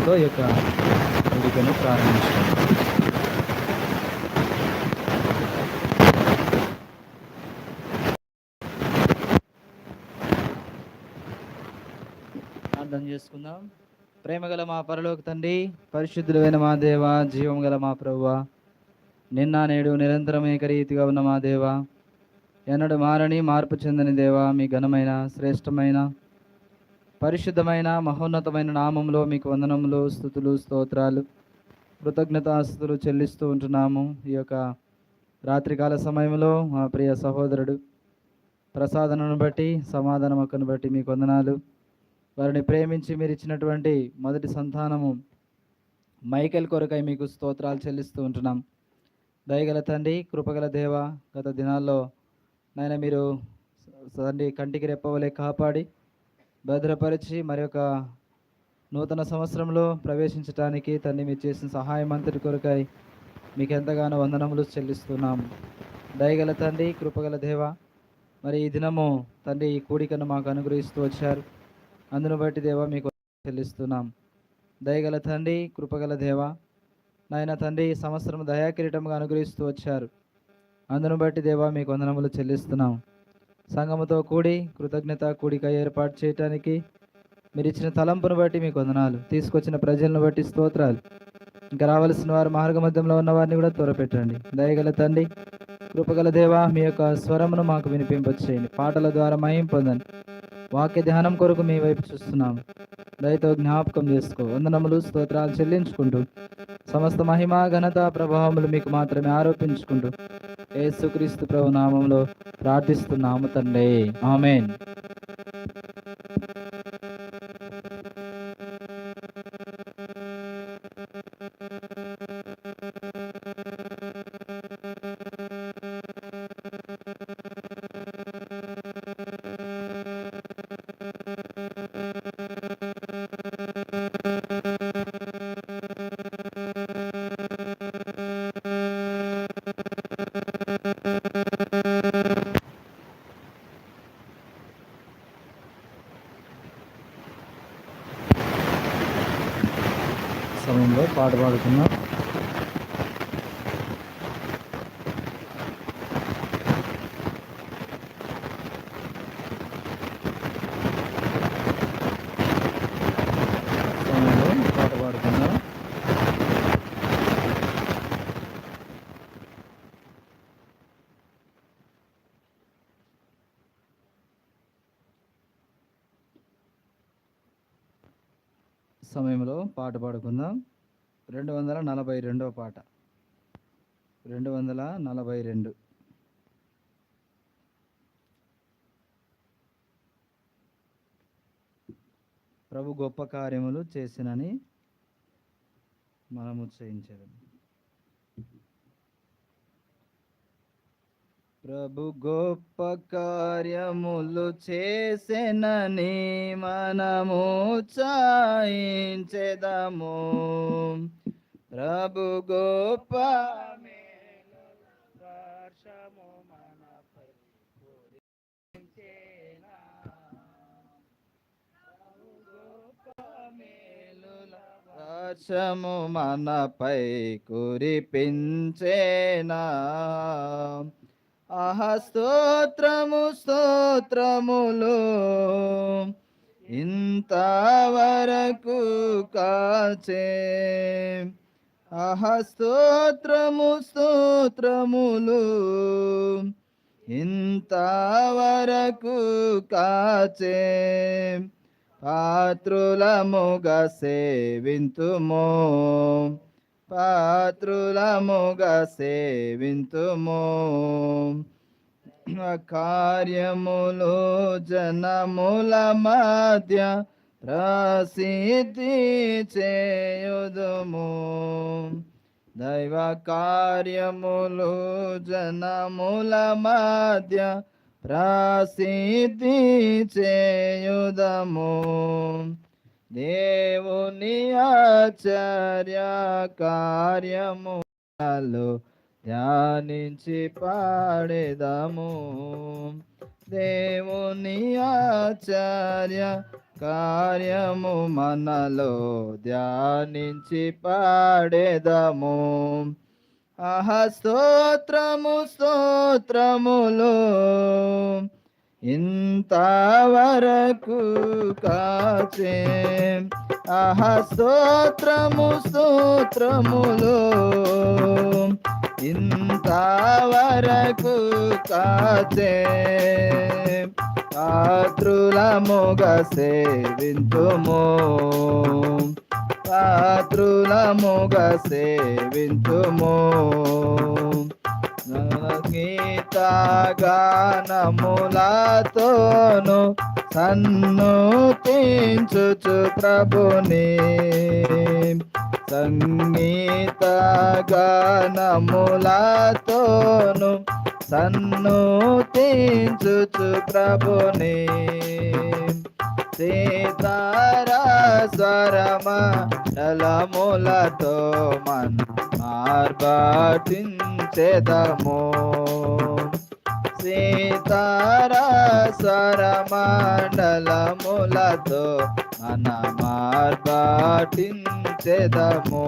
వందనములతో ఈ యొక్క వేదికను ప్రారంభించాము. ప్రార్థన చేసుకుందాం. ప్రేమగల మా పరలోక తండ్రి, పరిశుద్ధులైన మా దేవ, జీవం గల మా ప్రభువ, నిన్న నేడు నిరంతరం ఏకరీతిగా ఉన్న మా దేవ, ఎన్నడు మారని మార్పు చెందని దేవ, మీ ఘనమైన శ్రేష్టమైన పరిశుద్ధమైన మహోన్నతమైన నామంలో మీకు వందనములు, స్తుతులు, స్తోత్రాలు, కృతజ్ఞతాస్తుతులు చెల్లిస్తూ ఉంటున్నాము. ఈ యొక్క రాత్రికాల సమయంలో మా ప్రియ సహోదరుడు ప్రసాదనను బట్టి, సమాధానం అక్కను బట్టి మీకు వందనాలు. వారిని ప్రేమించి మీరు ఇచ్చినటువంటి మొదటి సంతానము మైకేల్ కొరకై మీకు స్తోత్రాలు చెల్లిస్తూ ఉంటున్నాం. దయగల తండ్రి, కృపగల దేవ, గత దినాల్లో నాయన మీరు తండ్రి కంటికి రెప్పవలే కాపాడి భద్రపరిచి మరి యొక్క నూతన సంవత్సరంలో ప్రవేశించడానికి తండ్రి మీరు చేసిన సహాయం అంతటి కొరకై మీకు ఎంతగానో వందనములు చెల్లిస్తున్నాము. దయగల తండ్రి, కృపగల దేవ, మరి ఈ దినము తండ్రి ఈ కూడికను మాకు అనుగ్రహిస్తూ వచ్చారు. అందును బట్టి దేవ మీకు చెల్లిస్తున్నాం. దయగల తండ్రి, కృపగల దేవ, నాయన తండ్రి ఈ సంవత్సరం దయాకిరీటంగా అనుగ్రహిస్తూ వచ్చారు. అందును బట్టి దేవ మీకు వందనములు చెల్లిస్తున్నాం. సంఘముతో కూడి కృతజ్ఞత కూడిక ఏర్పాటు చేయటానికి మీరు ఇచ్చిన తలంపును బట్టి మీకు వందనాలు. తీసుకొచ్చిన ప్రజలను బట్టి స్తోత్రాలు. ఇంకా రావాల్సిన వారు మార్గ మధ్యంలో ఉన్న వారిని కూడా త్వరపెట్టండి. దయగల తండ్రి, కృపగల దేవ, మీ యొక్క స్వరమును మాకు వినిపింపచేయండి. పాటల ద్వారా మహిం పొందండి. వాక్య ధ్యానం కొరకు మీ వైపు చూస్తున్నాము. దయతో జ్ఞాపకం చేసుకో. వందనములు, స్తోత్రాలు చెల్లించుకుంటూ సమస్త మహిమ, ఘనత, ప్రభావములు మీకు మాత్రమే ఆరోపించుకుంటూ యేసుక్రీస్తు ప్రభు నామంలో ప్రార్థిస్తున్నాము తండ్రి. ఆమేన్. సమయంలో పాట పాడుతున్నాం. సమయంలో పాట పాడుకుందాం. 242వ పాట. 242. ప్రభు గొప్ప కార్యములు చేసినని మనము చేయించడం. ప్రభు గొప్ప కార్యములు చేసెనని మనము చాయించెదము. ప్రభు గొప్ప వర్షము మనపై కురిపించెనా. ప్రభు గొప్ప మేలుల వర్షము మనపై కురిపించెనా. ఆహా స్తోత్రము స్తోత్రములు ఇంతవరకు కాచే. ఆహా స్తోత్రము స్తోత్రములు ఇంతవరకు కాచే. పాత్రులముగా సేవింతుము, పాత్రులముగా సేవింతుము. కార్యములు జనముల మధ్య ప్రసిద్ధి చేయుదుము. దైవ కార్యములు జనముల మధ్య ప్రసిద్ధి చేయుదము. దేవుని ఆశ్చర్య కార్యములు ధ్యానించి పాడెదము. దేవుని ఆశ్చర్య కార్యము మనలో ధ్యానించి పాడేదము. స్తోత్రము స్తోత్రములు ఇంతవరకు కాచే. స్తోత్రము స్తోత్రములు ఇంతవరకు కాచే. పాత్రులముగా సేవింతుము, పాత్రులముగా సేవింతుము. గీతగానములతోను సన్నుతించుచు ప్రభుని. సంగీతగానములతోను సన్నుతించుచు ప్రభుని. సీతారా స్వరమండలములతో మన ఆర్భటించెదము. సీతారా స్వరమండలములతో మన ఆర్భటించెదము.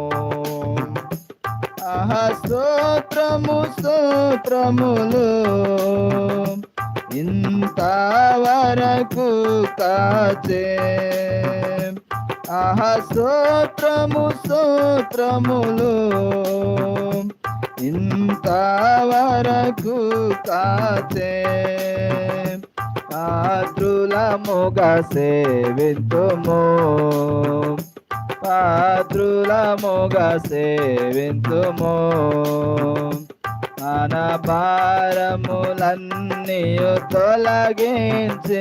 స్తోత్రము స్తోత్రములు ఇంతవరకు కాచే. స్తోత్రము స్తోత్రములు ఇంతవరకు కాచే. పాత్రులముగా సేవింతుము, పాత్రులముగా సేవింతుము. మన భారములన్నీయు తొలగించి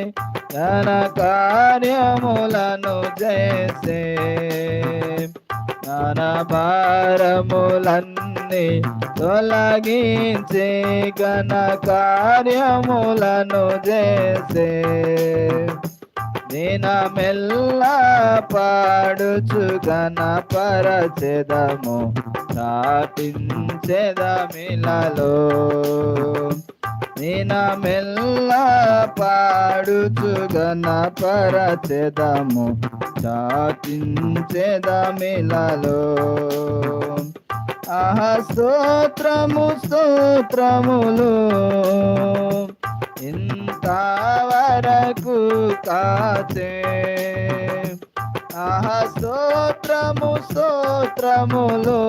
ఘన కార్యములను చేసే. మన భారములన్నీ తొలగించి ఘన కార్యములను చేసే. దినమెల్లా పాడుచు గణపరచెదము, చాటించెదమిలలో. దినమెల్లా పాడుచు గణపరచెదము, చాటించెదమిలలో. స్తోత్రము స్తోత్రములు ఇంతవరకు కాచే. స్తోత్రము స్తోత్రములు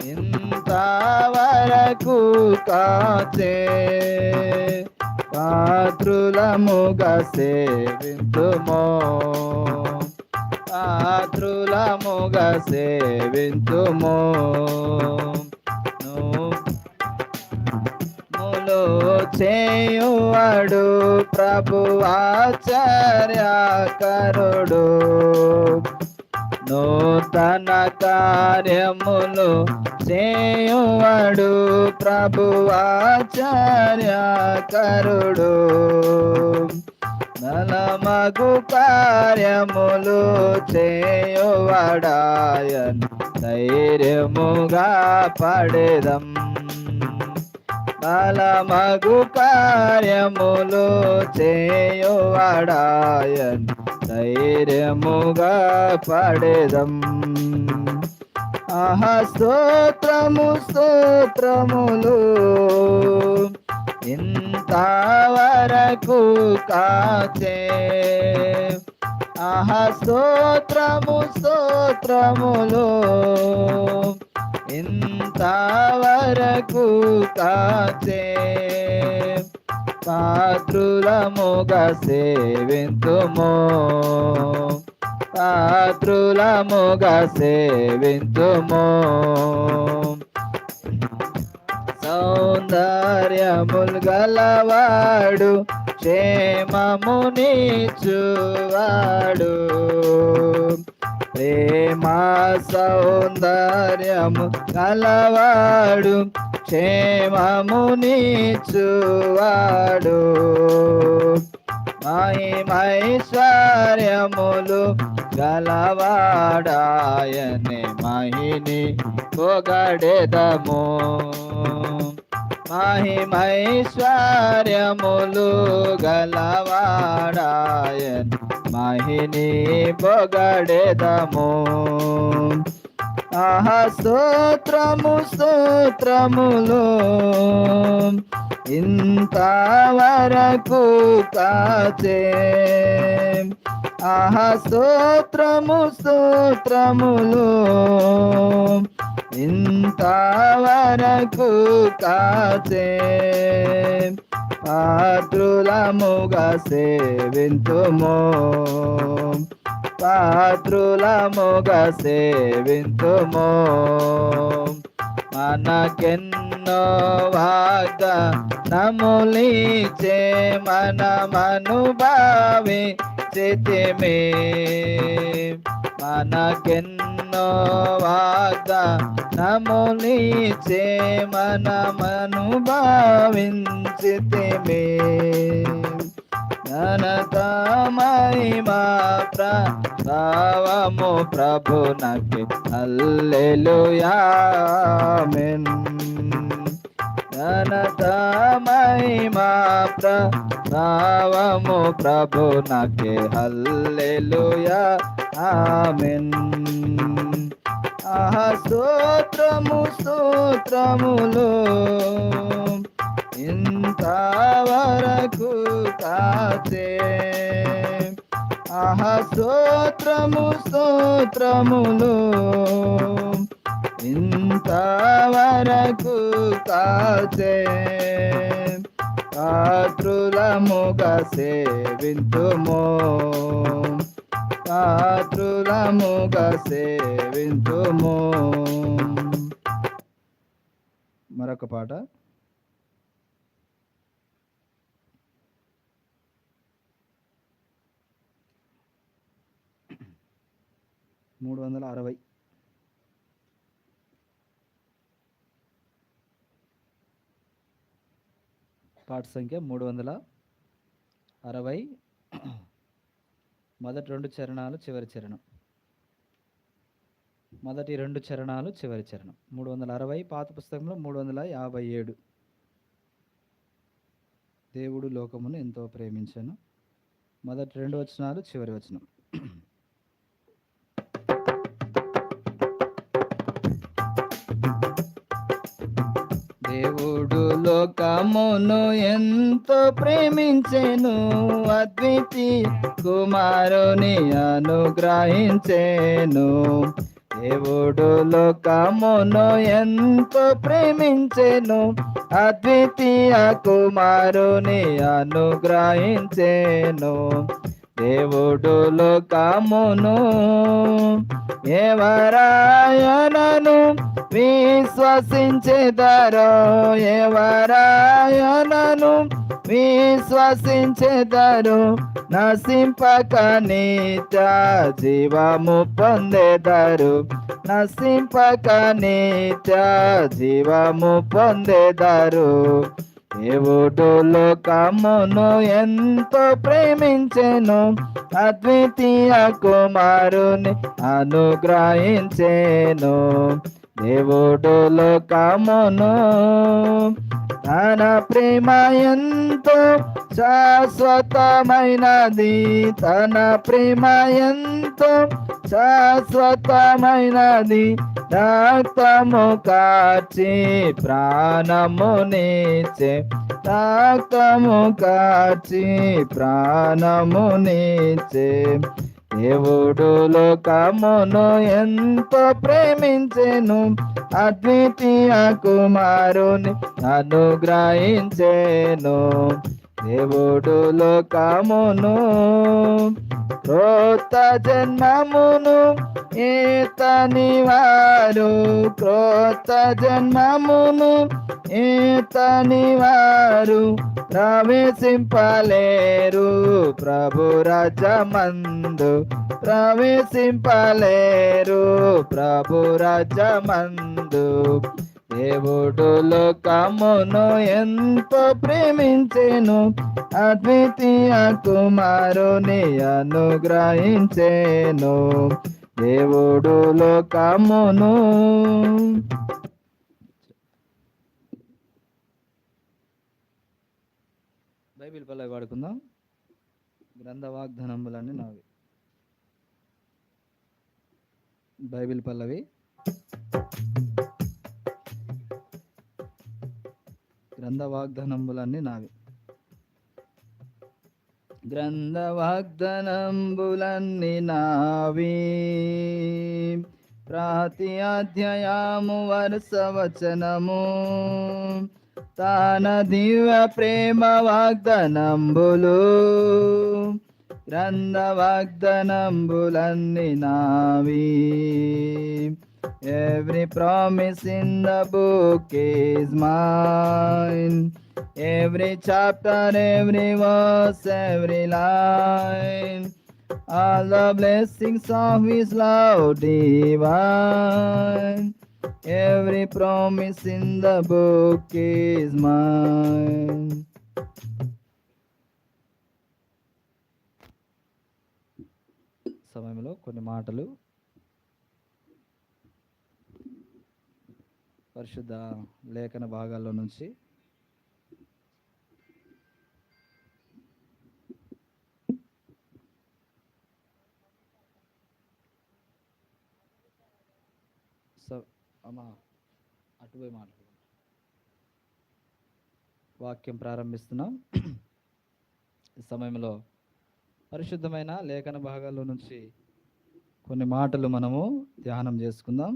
ఇంతవరకు కాచే. పాత్రులముగా సేవింతుము, పాత్రులముగా సేవింతుము. చేయువాడు ప్రభు ఆశ్చర్యకరుడు. నూతన కార్యములు చేయువాడు ప్రభు ఆశ్చర్యకరుడు. నలమగు కార్యములు చేయువాడాయను ధైర్యముగా పడెదం. బలమగు కార్యములు చేయువాడాయను ధైర్యముగా పడెదం. స్తోత్రము స్తోత్రములు ఇంతవరకు కాచే. స్తోత్రము స్తోత్రములు ఇంతవరకు కాచే. పాత్రులముగా సేవింతుము, పాత్రులముగా సేవింతుము. సౌందర్యముల్ గలవాడు క్షేమమునిచ్చువాడు. ప్రేమ సౌందర్యము గలవాడు క్షేమమునిచ్చువాడు. మహిమైశ్వర్యములు గలవాడాయనే మహిని పొగడెదము. మహిమైశ్వర్యములు గలవాడాయన్ మహిని పొగడెదము. ఆహా స్తోత్రము స్తోత్రములు ఇంతవరకు కాచే. ఆహా స్తోత్రము స్తోత్రములు ఇంతవరకు కాచే. పాత్రులముగా సేవింతుము పాత్రులముగా సేవింతుము. మనకెన్నో వాగ్దానములిచ్చే మనమనుభవించితిమి. మనకెన్నో వాగ్దానములిచ్చే మనమనుభవించితిమి. ఘనత మహిమా ప్రభావము ప్రభునకి హల్లెలూయా ఆమేన్. ఘనత మహిమా ప్రభావము ప్రభునకి హల్లెలూయా ఆమేన్. ఆహా స్తోత్రము స్తోత్రములు ఇంతవరకు కాచే. ఆహా స్తోత్రము స్తోత్రములు ఇంతవరకు కాచే. పాత్రులముగా సేవింతుము పాత్రులముగా సేవింతుము. మరొక పాట. మూడు వందల 60. పాట సంఖ్య 360. మొదటి 2 చరణాలు చివరి చరణం. మొదటి 2 చరణాలు చివరి చరణం. 360 పాత పుస్తకంలో 357. దేవుడు లోకమును ఎంతో ప్రేమించెను. మొదటి 2 వచనాలు చివరి వచనం. దేవుడు లోకమును ఎంతో ప్రేమించెను, అద్వితీయ కుమారుని అనుగ్రహించెను. దేవుడు లోకమును ఎంతో ప్రేమించెను, అద్వితీయ కుమారుని అనుగ్రహించెను. దేవుడు లోకమును ఎవరాయనను విశ్వసించెదరో, ఎవరాయనను విశ్వసించెదరో నశింపక నిత్య జీవము పొందెదరు, నశింపక నిత్య జీవము పొందెదరు. దేవుడు లోకమును ఎంతో ప్రేమించెను, అద్వితీయ కుమారుని అనుగ్రహించెను. దేవుడు లోకమును తన ప్రేమ ఎంతో శాశ్వతమైనది, తన ప్రేమ ఎంతో శాశ్వతమైనది. రక్తము కార్చి ప్రాణమునిచ్చే, రక్తము కార్చి ప్రాణమునిచ్చే. దేవుడు లోకమును ఎంతో ప్రేమించెను, అద్వితీయ కుమారుని అనుగ్రహించెను. దేవుడు లోకమును క్రొత్త జన్మమును ఈతని వారు, క్రొత్త జన్మమును ఈతని వారు ప్రవేశింపలేరు ప్రభు రాజ్యమందు, ప్రవేశింపలేరు ప్రభు రాజ్యమందు. దేవుడు లోకమును ఎంతో ప్రేమించెను, అద్వితీయ కుమారుని అనుగ్రహించెను. దేవుడు లోకమును బైబిల్ పల్లవి వాడుకుందాం. గ్రంథ వాగ్దానములన్నీ నావి. బైబిల్ పల్లవి. గ్రంథ వాగ్దానములన్నీ నావి. గ్రంథ వాగ్దానంబులన్నీ నావి, ప్రతి అధ్యాయము వరుస వచనము, తాన దివ్య ప్రేమ వాగ్దానంబులు, గ్రంథ వాగ్దానంబులన్నీ నావి. Every promise in the book is mine. Every chapter, every verse, every line, all the blessings of His love divine. Every promise in the book is mine. సమయంలో కొన్ని మాటలు పరిశుద్ధ లేఖన భాగాల్లో నుంచి అమ్మా అటుపోయి మాట్లాడు. వాక్యం ప్రారంభిస్తున్నాం. ఈ సమయంలో పరిశుద్ధమైన లేఖన భాగాల్లో నుంచి కొన్ని మాటలు మనము ధ్యానం చేసుకుందాం.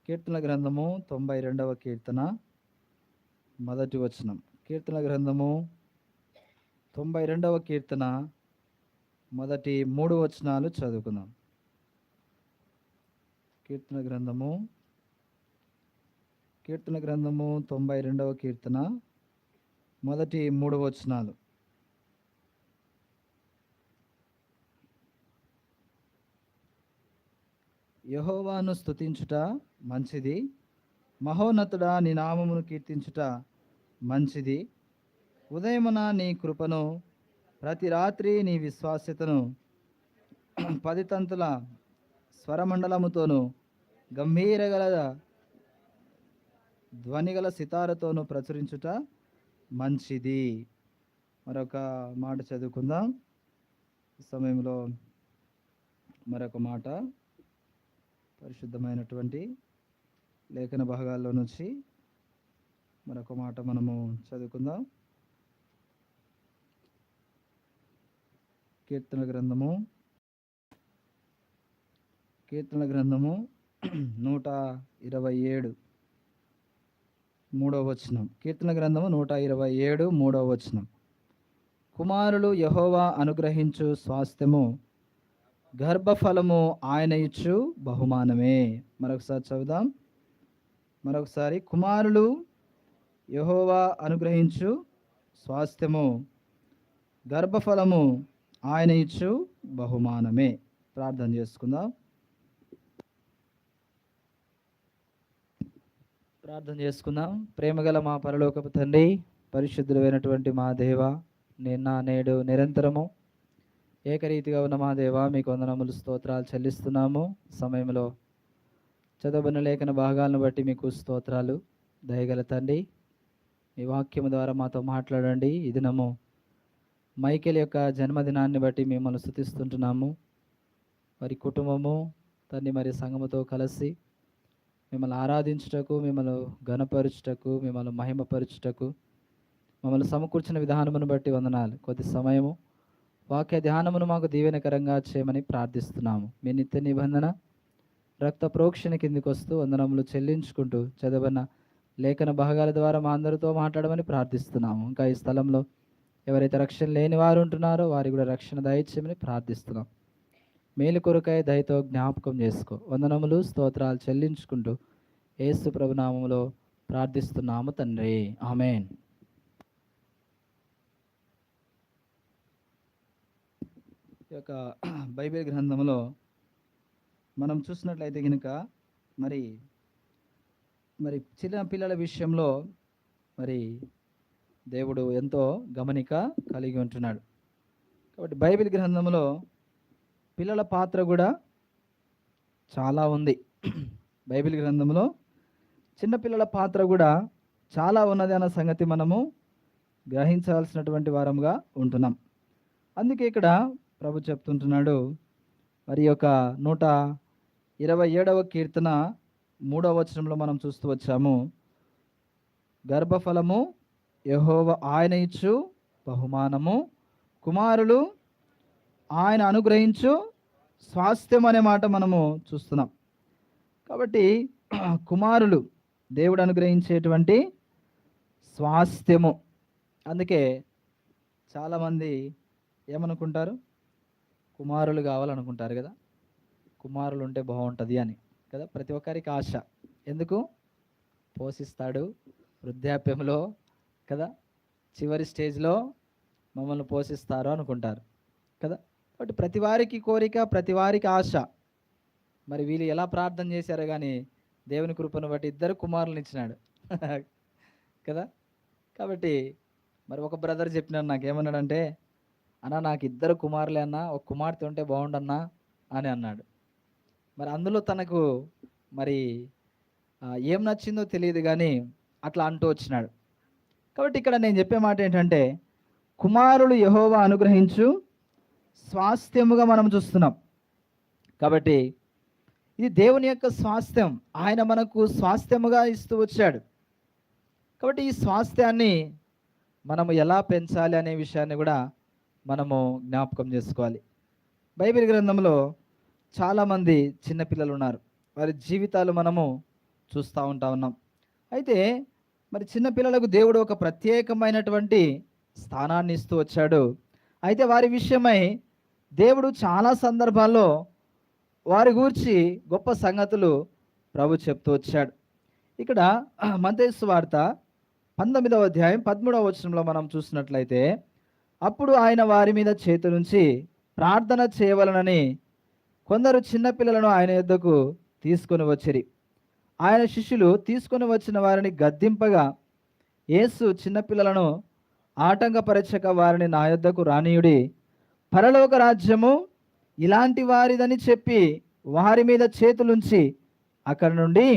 కీర్తన గ్రంథము 92వ కీర్తన మొదటి వచనం. కీర్తన గ్రంథము 92వ కీర్తన మొదటి 3 వచనాలు చదువుకుందాం. కీర్తన గ్రంథము 92వ కీర్తన మొదటి 3 వచనాలు. యెహోవాను స్తుతించుట మంచిది, మహోన్నతుడా నీ నామమును కీర్తించుట మంచిది. ఉదయమున నీ కృపను, ప్రతి రాత్రి నీ విశ్వాస్యతను 10 తంతుల స్వరమండలముతోను, గంభీరగల ధ్వనిగల సితారతోను ప్రచురించుట మంచిది. మరొక మాట చదువుకుందాం. ఈ సమయంలో మరొక మాట పరిశుద్ధమైనటువంటి లేఖన భాగాల్లో నుంచి మరొక మాట మనము చదువుకుందాం. కీర్తన గ్రంథము 127 3వ వచనం. కీర్తన గ్రంథము 127 3వ వచనం. కుమారులు యెహోవా అనుగ్రహించు స్వాస్థ్యము, గర్భఫలము ఆయన ఇచ్చు బహుమానమే. మరొకసారి చదువుదాం. మరొకసారి. కుమారులు యెహోవా అనుగ్రహించు స్వాస్థ్యము, గర్భఫలము ఆయన ఇచ్చు బహుమానమే. ప్రార్థన చేసుకుందాం. ప్రేమగల మా పరలోకపు తండ్రి, పరిశుద్ధులైనటువంటి మా దేవ, నిన్న నేడు నిరంతరము ఏకరీతిగా ఉన్న మా దేవ, మీకు వందనములు స్తోత్రాలు చెల్లిస్తున్నాము. సమయంలో చదవబడిన లేఖన భాగాలను బట్టి మీకు స్తోత్రాలు. దయగల తండ్రి, మీ వాక్యము ద్వారా మాతో మాట్లాడండి. ఈ దినము మైకేల్ యొక్క జన్మదినాన్ని బట్టి మిమ్మల్ని స్తుతిస్తుంటున్నాము. వారి కుటుంబము తండ్రి మరి సంఘముతో కలిసి మిమ్మల్ని ఆరాధించుటకు, మిమ్మల్ని ఘనపరచుటకు, మిమ్మల్ని మహిమపరచుటకు మమ్మల్ని సమకూర్చిన విధానమును బట్టి వందనాలు. కొద్ది సమయము వాక్య ధ్యానమును మాకు దీవెనకరంగా చేయమని ప్రార్థిస్తున్నాము. మీ నిత్య నిబంధన రక్త ప్రోక్షణ కిందికి వస్తూ వందనములు చెల్లించుకుంటూ చదవన లేఖన భాగాల ద్వారా మా అందరితో మాట్లాడమని ప్రార్థిస్తున్నాము. ఇంకా ఈ స్థలంలో ఎవరైతే రక్షణ లేని వారు ఉంటున్నారో వారికి కూడా రక్షణ దయచేయమని ప్రార్థిస్తున్నాం. మేలు కొరకై దయతో జ్ఞాపకం చేసుకో. వందనములు స్తోత్రాలు చెల్లించుకుంటూ యేసు ప్రభు నామములో ప్రార్థిస్తున్నాము తండ్రి, ఆమేన్. ఈ యొక్క బైబిల్ గ్రంథంలో మనం చూసినట్లయితే కనుక మరి చిన్న పిల్లల విషయంలో మరి దేవుడు ఎంతో గమనిక కలిగి ఉంటున్నాడు. కాబట్టి బైబిల్ గ్రంథంలో పిల్లల పాత్ర కూడా చాలా ఉంది. బైబిల్ గ్రంథంలో చిన్నపిల్లల పాత్ర కూడా చాలా ఉన్నది అన్న సంగతి మనము గ్రహించాల్సినటువంటి వారంగా ఉంటున్నాం. అందుకే ఇక్కడ ప్రభు చెప్తుంటున్నాడు, మరి యొక్క 127వ కీర్తన 3వ వచనంలో మనం చూస్తూ వచ్చాము. గర్భఫలము యెహోవా ఆయన ఇచ్చు బహుమానము, కుమారులు ఆయన అనుగ్రహించు స్వాస్థ్యం అనే మాట మనము చూస్తున్నాం. కాబట్టి కుమారులు దేవుడు అనుగ్రహించేటువంటి స్వాస్థ్యము. అందుకే చాలామంది ఏమనుకుంటారు, కుమారులు కావాలనుకుంటారు కదా, కుమారులు ఉంటే బాగుంటుంది అని కదా. ప్రతి ఒక్కరికి ఆశ. ఎందుకు? పోషిస్తాడు వృద్ధాప్యంలో కదా, చివరి స్టేజ్లో మమ్మల్ని పోషిస్తారు అనుకుంటారు కదా. కాబట్టి ప్రతి వారికి కోరిక, ప్రతి వారికి ఆశ. మరి వీళ్ళు ఎలా ప్రార్థన చేశారో కానీ దేవుని కృపను బట్టి 2 కుమారులను ఇచ్చినాడు కదా. కాబట్టి మరి ఒక బ్రదర్ చెప్పినాడు, నాకేమన్నాడంటే, అన్న నాకు 2 కుమారులే అన్న, ఒక కుమార్తె ఉంటే బాగుండన్నా అని అన్నాడు. మరి అందులో తనకు మరి ఏం నచ్చిందో తెలియదు కానీ అట్లా అంటూ వచ్చినాడు. కాబట్టి ఇక్కడ నేను చెప్పే మాట ఏంటంటే, కుమారులు యెహోవా అనుగ్రహించు స్వాస్థ్యముగా మనం చూస్తున్నాం. కాబట్టి ఇది దేవుని యొక్క స్వాస్థ్యం. ఆయన మనకు స్వాస్థ్యముగా ఇస్తూ వచ్చాడు. కాబట్టి ఈ స్వాస్థ్యాన్ని మనము ఎలా పెంచాలి అనే విషయాన్ని కూడా మనము జ్ఞాపకం చేసుకోవాలి. బైబిల్ గ్రంథంలో చాలామంది చిన్నపిల్లలు ఉన్నారు. వారి జీవితాలు మనము చూస్తూ ఉన్నాం. అయితే మరి చిన్నపిల్లలకు దేవుడు ఒక ప్రత్యేకమైనటువంటి స్థానాన్ని ఇస్తూ వచ్చాడు. అయితే వారి విషయమై దేవుడు చాలా సందర్భాల్లో వారి గూర్చి గొప్ప సంగతులు ప్రభు చెప్తూ వచ్చాడు. ఇక్కడ మత్తయి సువార్త 19వ అధ్యాయం 13వ వచనంలో మనం చూసినట్లయితే, అప్పుడు ఆయన వారి మీద చేతులుంచి ప్రార్థన చేయవలనని కొందరు చిన్నపిల్లలను ఆయన యొద్దకు తీసుకొని వచ్చిరి. ఆయన శిష్యులు తీసుకొని వచ్చిన వారిని గద్దింపగా, యేసు చిన్నపిల్లలను ఆటంకపరచక వారిని నా యొద్దకు రానీయుడి, పరలోక రాజ్యము ఇలాంటి వారిదని చెప్పి వారి మీద చేతులుంచి అక్కడి నుండి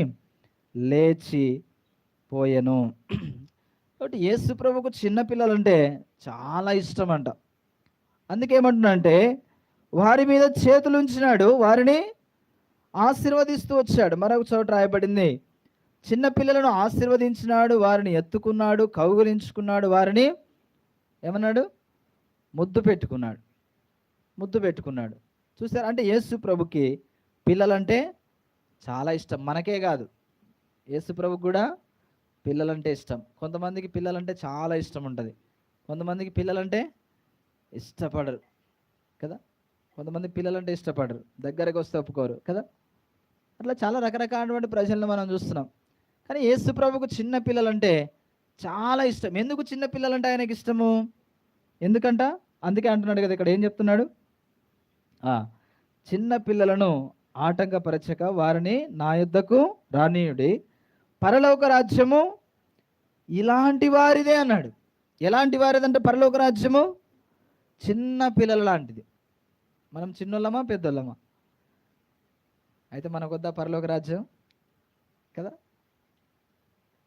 లేచి పోయెను. కాబట్టి యేసు ప్రభువుకు చిన్నపిల్లలంటే చాలా ఇష్టం అంట. అందుకేమంటున్నాడంటే, వారి మీద చేతులు ఉంచినాడు, వారిని ఆశీర్వదిస్తూ వచ్చాడు. మరొక చోట రాయబడింది, చిన్నపిల్లలను ఆశీర్వదించినాడు, వారిని ఎత్తుకున్నాడు, కౌగిలించుకున్నాడు, వారిని ఏమన్నాడు? ముద్దు పెట్టుకున్నాడు. చూసారు? అంటే యేసు ప్రభుకి పిల్లలంటే చాలా ఇష్టం. మనకే కాదు, యేసు ప్రభుకి కూడా పిల్లలంటే ఇష్టం. కొంతమందికి పిల్లలంటే చాలా ఇష్టం ఉంటుంది, కొంతమందికి పిల్లలంటే ఇష్టపడరు కదా. కొంతమంది పిల్లలంటే ఇష్టపడరు, దగ్గరకు వస్తే ఒప్పుకోరు కదా. అట్లా చాలా రకరకాలైనటువంటి ప్రజలను మనం చూస్తున్నాం. కానీ యేసు ప్రభుకు చిన్న పిల్లలంటే చాలా ఇష్టం. ఎందుకు చిన్న పిల్లలంటే ఆయనకి ఇష్టము? ఎందుకంట? అందుకే అంటున్నాడు కదా, ఇక్కడ ఏం చెప్తున్నాడు? చిన్న పిల్లలను ఆటంకపరచక వారిని నా యొద్దకు రానీయుడి, పరలోక రాజ్యము ఇలాంటి వారిదే అన్నాడు. ఎలాంటి వారిదంటే పరలోక రాజ్యము చిన్న పిల్లల లాంటిది. మనం చిన్నోళ్ళమా పెద్దోళ్ళమా? అయితే మనకొద్దా పరలోక రాజ్యం కదా.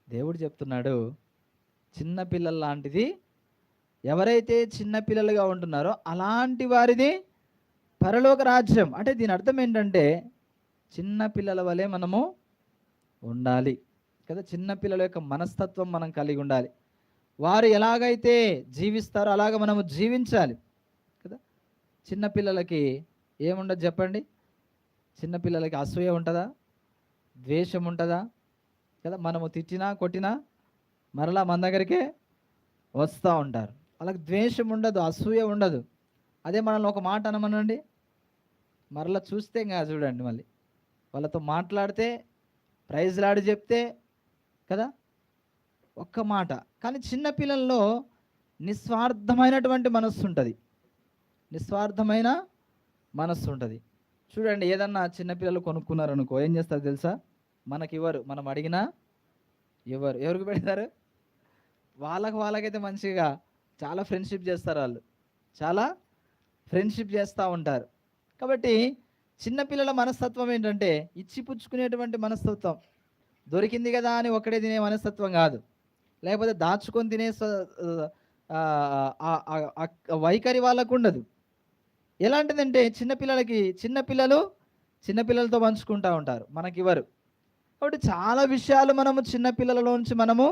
దేవుడు చెప్తున్నాడు, చిన్న పిల్లల లాంటిది. ఎవరైతే చిన్న పిల్లలుగా ఉంటున్నారో అలాంటి వారిది పరలోక రాజ్యం. అంటే దీని అర్థం ఏంటంటే, చిన్న పిల్లల వలె మనము ఉండాలి కదా. చిన్న పిల్లల యొక్క మనస్తత్వం మనం కలిగి ఉండాలి. వారు ఎలాగైతే జీవిస్తారో అలాగ మనము జీవించాలి కదా. చిన్నపిల్లలకి ఏముండదు చెప్పండి? చిన్నపిల్లలకి అసూయ ఉంటుందా? ద్వేషం ఉంటుందా కదా. మనము తిట్టినా కొట్టినా మరలా మన దగ్గరికే వస్తూ ఉంటారు. వాళ్ళకి ద్వేషం ఉండదు, అసూయ ఉండదు. అదే మనల్ని ఒక మాట అనమనండి, మరలా చూస్తే ఇంకా చూడండి, మళ్ళీ వాళ్ళతో మాట్లాడితే ప్రైజ్లాడి చెప్తే కదా ఒక్క మాట. కానీ చిన్నపిల్లల్లో నిస్వార్థమైనటువంటి మనస్సు ఉంటుంది, నిస్వార్థమైన మనస్సు ఉంటుంది. చూడండి, ఏదన్నా చిన్నపిల్లలు కొనుక్కున్నారనుకో, ఏం చేస్తారు తెలుసా? మనకి ఇవ్వరు, మనం అడిగినా ఇవ్వరు. ఎవరికి పెడతారు? వాళ్ళకైతే మంచిగా చాలా ఫ్రెండ్షిప్ చేస్తారు, వాళ్ళు చాలా ఫ్రెండ్షిప్ చేస్తూ ఉంటారు. కాబట్టి చిన్నపిల్లల మనస్తత్వం ఏంటంటే ఇచ్చిపుచ్చుకునేటువంటి మనస్తత్వం. దొరికింది కదా అని ఒకడే తినే మనస్తత్వం కాదు, లేకపోతే దాచుకొని తినే వైఖరి వాళ్ళకు ఉండదు. ఎలాంటిదంటే చిన్నపిల్లలతో పంచుకుంటూ ఉంటారు, మనకివ్వరు. కాబట్టి చాలా విషయాలు మనము చిన్నపిల్లలలోంచి మనము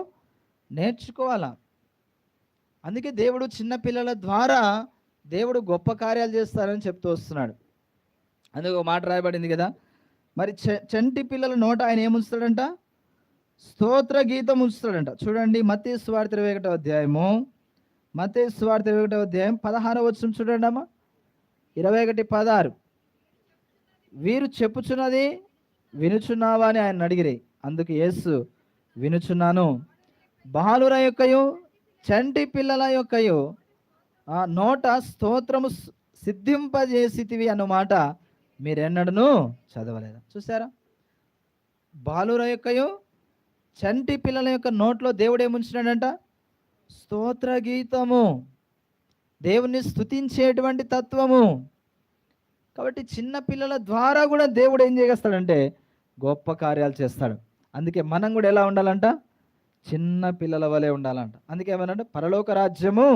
నేర్చుకోవాలా. అందుకే దేవుడు చిన్నపిల్లల ద్వారా దేవుడు గొప్ప కార్యాలు చేస్తారని చెప్తూ వస్తున్నాడు. అందుకే ఒక మాట రాయబడింది కదా, మరి చంటి పిల్లల నోట ఆయన ఏముంచుతాడంట? స్తోత్ర గీతం ఉంచుతాడంట. చూడండి, మత్తయి సువార్త 21వ అధ్యాయము, మత్తయి సువార్త 21వ అధ్యాయం 16వ వచనం చూడండి అమ్మా. 21:16. వీరు చెప్పుచున్నది వినుచున్నావా అని ఆయన అడిగిరి. అందుకు యేసు, వినుచున్నాను. బాలుర యొక్కయు చంటి పిల్లల యొక్కయు ఆ నోట స్తోత్రము సిద్ధింపజేసితివి అన్నమాట మీరెన్నడూ చదవలేదా? చూసారా, బాలుర యొక్కయు చంటి పిల్లల యొక్క నోట్లో దేవుడు ఏముంచినాడంట? స్తోత్ర గీతము, దేవుని స్తుతించేటువంటి తత్వము. కాబట్టి చిన్న పిల్లల ద్వారా కూడా దేవుడు ఏం చేస్తాడంటే గొప్ప కార్యాలు చేస్తాడు. అందుకే మనం కూడా ఎలా ఉండాలంట? చిన్న పిల్లల వలె ఉండాలంట. అందుకే ఏమనంటే పరలోక రాజ్యము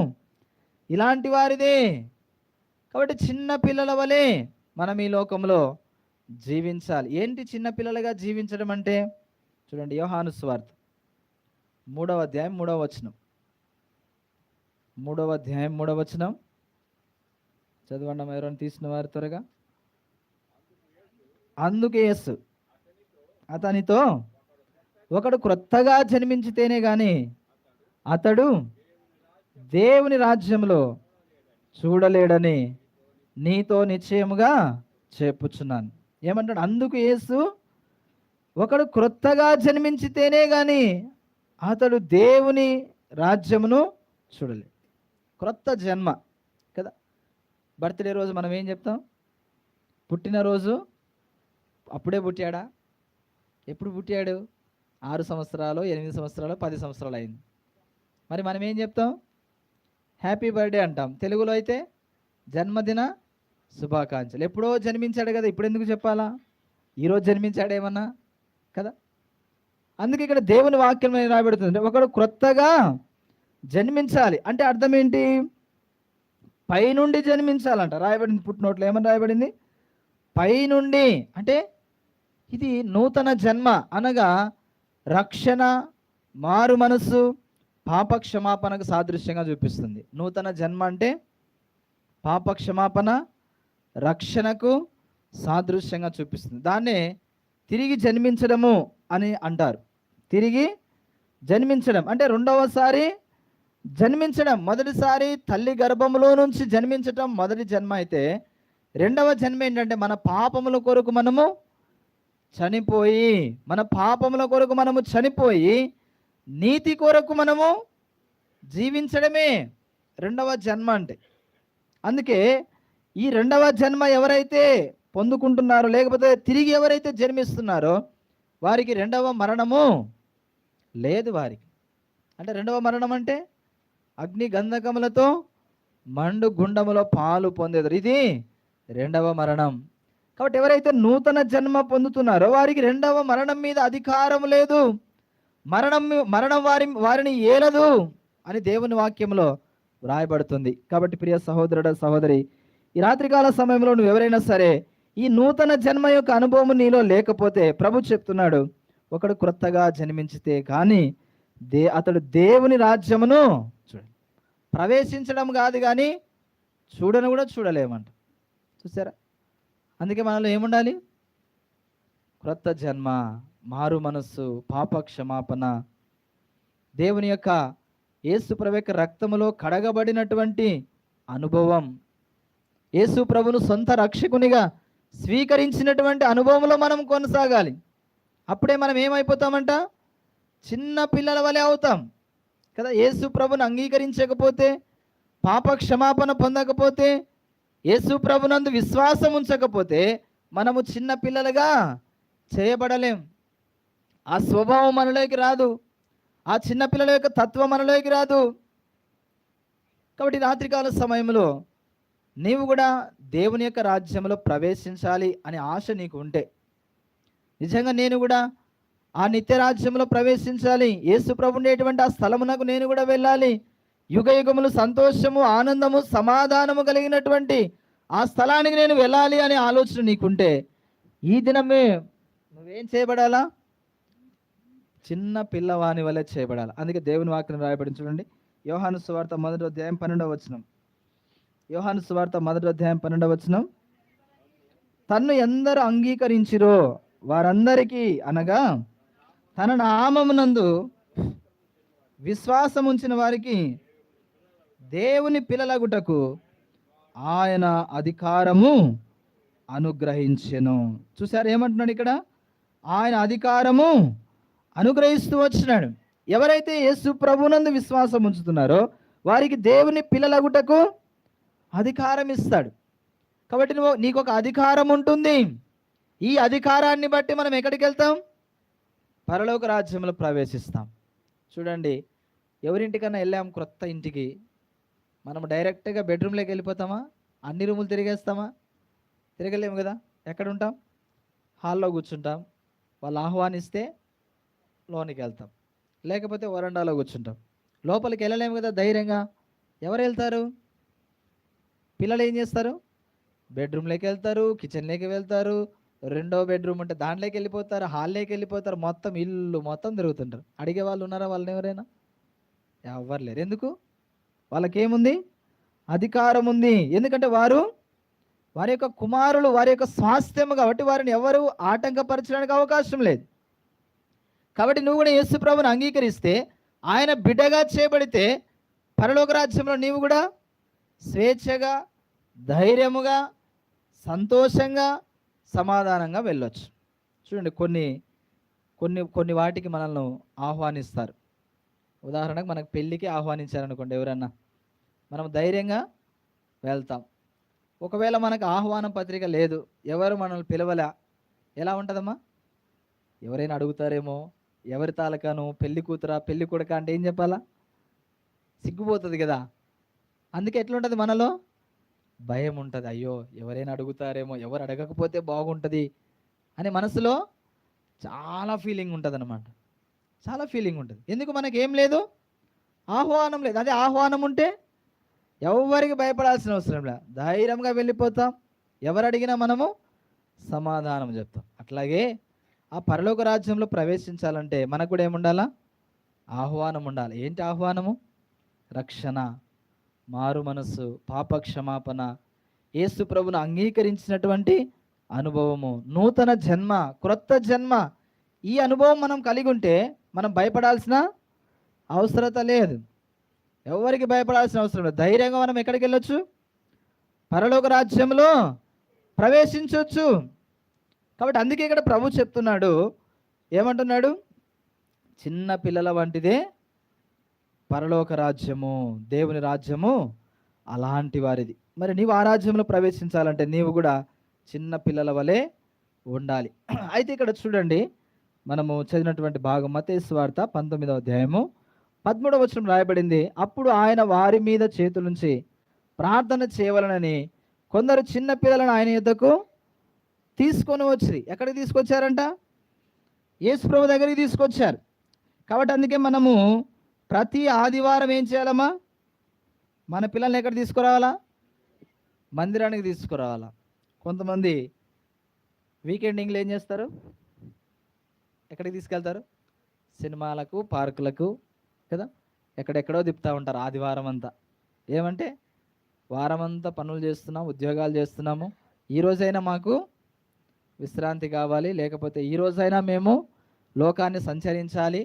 ఇలాంటి వారిదే. కాబట్టి చిన్న పిల్లల వలె మనం ఈ లోకంలో జీవించాలి. ఏంటి చిన్న పిల్లలుగా జీవించడం అంటే? చూడండి, యోహాను సువార్త 3వ అధ్యాయం 3వ వచనం. 3వ అధ్యాయం 3వ వచనం చదవండి. ఎవరైనా తీసిన వారు త్వరగా. అందుకు యేసు అతనితో, ఒకడు క్రొత్తగా జన్మించితేనే గాని అతడు దేవుని రాజ్యంలో చూడలేడని నీతో నిశ్చయముగా చెప్పుచున్నాను. ఏమంటాడు? అందుకు యేసు, ఒకడు క్రొత్తగా జన్మించితేనే గాని అతడు దేవుని రాజ్యమును చూడలేడు. క్రొత్త జన్మ కదా. బర్త్డే రోజు మనం ఏం చెప్తాం? పుట్టినరోజు. అప్పుడే పుట్టాడా? ఎప్పుడు పుట్టాడు? 6 సంవత్సరాలు, 8 సంవత్సరాలు, 10 సంవత్సరాలు అయింది. మరి మనం ఏం చెప్తాం? హ్యాపీ బర్త్డే అంటాం. తెలుగులో అయితే జన్మదిన శుభాకాంక్షలు. ఎప్పుడో జన్మించాడు కదా, ఇప్పుడు ఎందుకు చెప్పాలా? ఈరోజు జన్మించాడేమన్నా కదా. అందుకే ఇక్కడ దేవుని వాక్యం రాయబడుతుంది, ఒకడు క్రొత్తగా జన్మించాలి అంటే అర్థం ఏంటి? పైనుండి జన్మించాలంట. రాయబడింది, పుట్టినోట్లో ఏమని రాయబడింది? పైనుండి. అంటే ఇది నూతన జన్మ అనగా రక్షణ, మారు మనసు, పాప క్షమాపణకు సాదృశ్యంగా చూపిస్తుంది. నూతన జన్మ అంటే పాప క్షమాపణ, రక్షణకు సాదృశ్యంగా చూపిస్తుంది. దాన్నే తిరిగి జన్మించడము అని అంటారు. తిరిగి జన్మించడం అంటే రెండవసారి జన్మించడం. మొదటిసారి తల్లి గర్భంలో నుంచి జన్మించడం మొదటి జన్మ అయితే, రెండవ జన్మ ఏంటంటే మన పాపముల కొరకు మనము చనిపోయి నీతి కొరకు మనము జీవించడమే రెండవ జన్మ అంటే. అందుకే ఈ రెండవ జన్మ ఎవరైతే పొందుకుంటున్నారో, లేకపోతే తిరిగి ఎవరైతే జన్మిస్తున్నారో వారికి రెండవ మరణము లేదు వారికి. అంటే రెండవ మరణం అంటే అగ్ని గంధకములతో మండు గుండములో పాలు పొందేదారు, ఇది రెండవ మరణం. కాబట్టి ఎవరైతే నూతన జన్మ పొందుతున్నారో వారికి రెండవ మరణం మీద అధికారం లేదు. మరణం వారిని ఏలదు అని దేవుని వాక్యంలో వ్రాయబడుతుంది. కాబట్టి ప్రియ సహోదరుడు, సహోదరి, ఈ రాత్రికాల సమయంలో నువ్వు ఎవరైనా సరే ఈ నూతన జన్మ యొక్క అనుభవం నీలో లేకపోతే ప్రభు చెప్తున్నాడు, ఒకడు క్రొత్తగా జన్మించితే కానీ అతడు దేవుని రాజ్యమును ప్రవేశించడం కాదు కానీ చూడను కూడా చూడలేమంట. చూసారా? అందుకే మనలో ఏముండాలి? క్రొత్త జన్మ, మారు మనస్సు, పాప క్షమాపణ, దేవుని యొక్క యేసు ప్రభు యొక్క రక్తములో కడగబడినటువంటి అనుభవం, యేసు ప్రభును సొంత రక్షకునిగా స్వీకరించినటువంటి అనుభవంలో మనం కొనసాగాలి. అప్పుడే మనం ఏమైపోతామంట? చిన్న పిల్లల వలె అవుతాం కదా. యేసు ప్రభును అంగీకరించకపోతే, పాప క్షమాపణ పొందకపోతే, యేసు ప్రభునందు విశ్వాసం ఉంచకపోతే మనము చిన్న పిల్లలుగా చేయబడలేం. ఆ స్వభావం మనలోకి రాదు, ఆ చిన్న పిల్లల యొక్క తత్వం మనలోకి రాదు. కాబట్టి రాత్రికాల సమయంలో నీవు కూడా దేవుని యొక్క రాజ్యంలో ప్రవేశించాలి అనే ఆశ నీకు ఉంటే, నిజంగా నేను కూడా ఆ నిత్య రాజ్యంలో ప్రవేశించాలి, యేసు ప్రభు ఉండేటువంటి ఆ స్థలమునకు నేను కూడా వెళ్ళాలి, యుగ యుగములు సంతోషము, ఆనందము, సమాధానము కలిగినటువంటి ఆ స్థలానికి నేను వెళ్ళాలి అనే ఆలోచన నీకుంటే ఈ దినమే నువ్వేం చేయబడాలా? చిన్న పిల్లవాని వలె చేయబడాలి. అందుకే దేవుని వాక్యం రాయబడి చూడండి, యోహాను సువార్త 1వ అధ్యాయం 12వ వచనం. యోహాను సువార్త 1వ అధ్యాయం 12వ వచనం. తన్ను ఎందరు అంగీకరించిరో వారందరికీ, అనగా తన నామమునందు విశ్వాసం ఉంచిన వారికి దేవుని పిల్లలగుటకు ఆయన అధికారము అనుగ్రహించెను. చూసారు ఏమంటున్నాడు ఇక్కడ? ఆయన అధికారము అనుగ్రహిస్తూ వచ్చినాడు. ఎవరైతే యేసు ప్రభునందు విశ్వాసం ఉంచుతున్నారో వారికి దేవుని పిల్లలగుటకు అధికారం ఇస్తాడు. కాబట్టి నీకు ఒక అధికారం ఉంటుంది. ఈ అధికారాన్ని బట్టి మనం ఎక్కడికి వెళ్తాం? పరలోక రాజ్యంలో ప్రవేశిస్తాం. చూడండి, ఎవరింటికన్నా వెళ్ళాం క్రొత్త ఇంటికి, మనం డైరెక్ట్గా బెడ్రూమ్లోకి వెళ్ళిపోతామా? అన్ని రూములు తిరిగేస్తామా? తిరగలేము కదా. ఎక్కడ ఉంటాం? హాల్లో కూర్చుంటాం. వాళ్ళు ఆహ్వానిస్తే లోనికి వెళ్తాం, లేకపోతే వరండాలో కూర్చుంటాం. లోపలికి వెళ్ళలేము కదా ధైర్యంగా. ఎవరు వెళ్తారు? పిల్లలు ఏం చేస్తారు? బెడ్రూమ్లోకి వెళ్తారు, కిచెన్లోకి వెళ్తారు, రెండో బెడ్రూమ్ ఉంటే దాంట్లోకి వెళ్ళిపోతారు, హాల్లోకి వెళ్ళిపోతారు, మొత్తం ఇల్లు మొత్తం తిరుగుతుంటారు. అడిగే వాళ్ళు ఉన్నారా వాళ్ళని? ఎవరైనా? ఎవరు లేరు. ఎందుకు? వాళ్ళకేముంది? అధికారం ఉంది. ఎందుకంటే వారి యొక్క కుమారులు, వారి యొక్క స్వాస్థ్యము కాబట్టి వారిని ఎవరు ఆటంకపరచడానికి అవకాశం లేదు. కాబట్టి నువ్వు కూడా యేసు ప్రభువుని అంగీకరిస్తే, ఆయన బిడ్డగా చేయబడితే పరలోక రాజ్యంలో నీవు కూడా స్వేచ్ఛగా, ధైర్యముగా, సంతోషంగా, సమాధానంగా వెళ్ళొచ్చు. చూడండి, కొన్ని కొన్ని కొన్ని వాటికి మనల్ని ఆహ్వానిస్తారు. ఉదాహరణకు మనకు పెళ్ళికి ఆహ్వానించారనుకోండి ఎవరన్నా, మనం ధైర్యంగా వెళ్తాం. ఒకవేళ మనకు ఆహ్వాన పత్రిక లేదు, ఎవరు మనల్ని పిలవలే, ఎలా ఉంటుందమ్మా? ఎవరైనా అడుగుతారేమో, ఎవరి తాలకాను, పెళ్లి కూతురా పెళ్లి కొడుక అంటే ఏం చెప్పాలా? సిగ్గుపోతుంది కదా. అందుకే ఎట్లుంటుంది మనలో? భయం ఉంటుంది. అయ్యో ఎవరైనా అడుగుతారేమో, ఎవరు అడగకపోతే బాగుంటుంది అని మనసులో చాలా ఫీలింగ్ ఉంటుంది అన్నమాట. చాలా ఫీలింగ్ ఉంటుంది. ఎందుకు? మనకేం లేదు, ఆహ్వానం లేదు. అదే ఆహ్వానం ఉంటే ఎవరికి భయపడాల్సిన అవసరం లేదు, ధైర్యంగా వెళ్ళిపోతాం. ఎవరు అడిగినా మనము సమాధానం చెప్తాం. అట్లాగే ఆ పరలోక రాజ్యంలో ప్రవేశించాలంటే మనకు కూడా ఏముండాలా? ఆహ్వానం ఉండాలి. ఏంటి ఆహ్వానము? రక్షణ, మారు మనస్సు, పాప క్షమాపణ, యేసు ప్రభును అంగీకరించినటువంటి అనుభవము, నూతన జన్మ, క్రొత్త జన్మ. ఈ అనుభవం మనం కలిగి ఉంటే మనం భయపడాల్సిన అవసరత లేదు. ఎవరికి భయపడాల్సిన అవసరం లేదు. ధైర్యంగా మనం ఎక్కడికి వెళ్ళొచ్చు? పరలోక రాజ్యంలో ప్రవేశించవచ్చు. కాబట్టి అందుకే ఇక్కడ ప్రభు చెప్తున్నాడు, ఏమంటున్నాడు? చిన్న పిల్లల వంటిదే పరలోక రాజ్యము, దేవుని రాజ్యము అలాంటి వారిది. మరి నీవు ఆ రాజ్యంలో ప్రవేశించాలంటే నీవు కూడా చిన్న పిల్లల వలె ఉండాలి. అయితే ఇక్కడ చూడండి, మనము చదివినటువంటి భాగం మత్తయి సువార్త 19వ అధ్యాయము 13వ వచనం రాయబడింది. అప్పుడు ఆయన వారి మీద చేతులుంచి ప్రార్థన చేయవలనని కొందరు చిన్న పిల్లలను ఆయన యొద్దకు తీసుకొని వచ్చి, ఎక్కడికి తీసుకొచ్చారంట? యేసు ప్రభు దగ్గరికి తీసుకొచ్చారు. కాబట్టి అందుకే మనము ప్రతి ఆదివారం ఏం చేయాలమ్మా? మన పిల్లల్ని ఎక్కడ తీసుకురావాలా? మందిరానికి తీసుకురావాలా. కొంతమంది వీకెండింగ్లో ఏం చేస్తారు? ఎక్కడికి తీసుకెళ్తారు? సినిమాలకు, పార్కులకు కదా, ఎక్కడెక్కడో తిప్పుతూ ఉంటారు ఆదివారం అంతా. ఏమంటే వారమంతా పనులు చేస్తున్నాం, ఉద్యోగాలు చేస్తున్నాము, ఈరోజైనా మాకు విశ్రాంతి కావాలి, లేకపోతే ఈరోజైనా మేము లోకాన్ని సంచరించాలి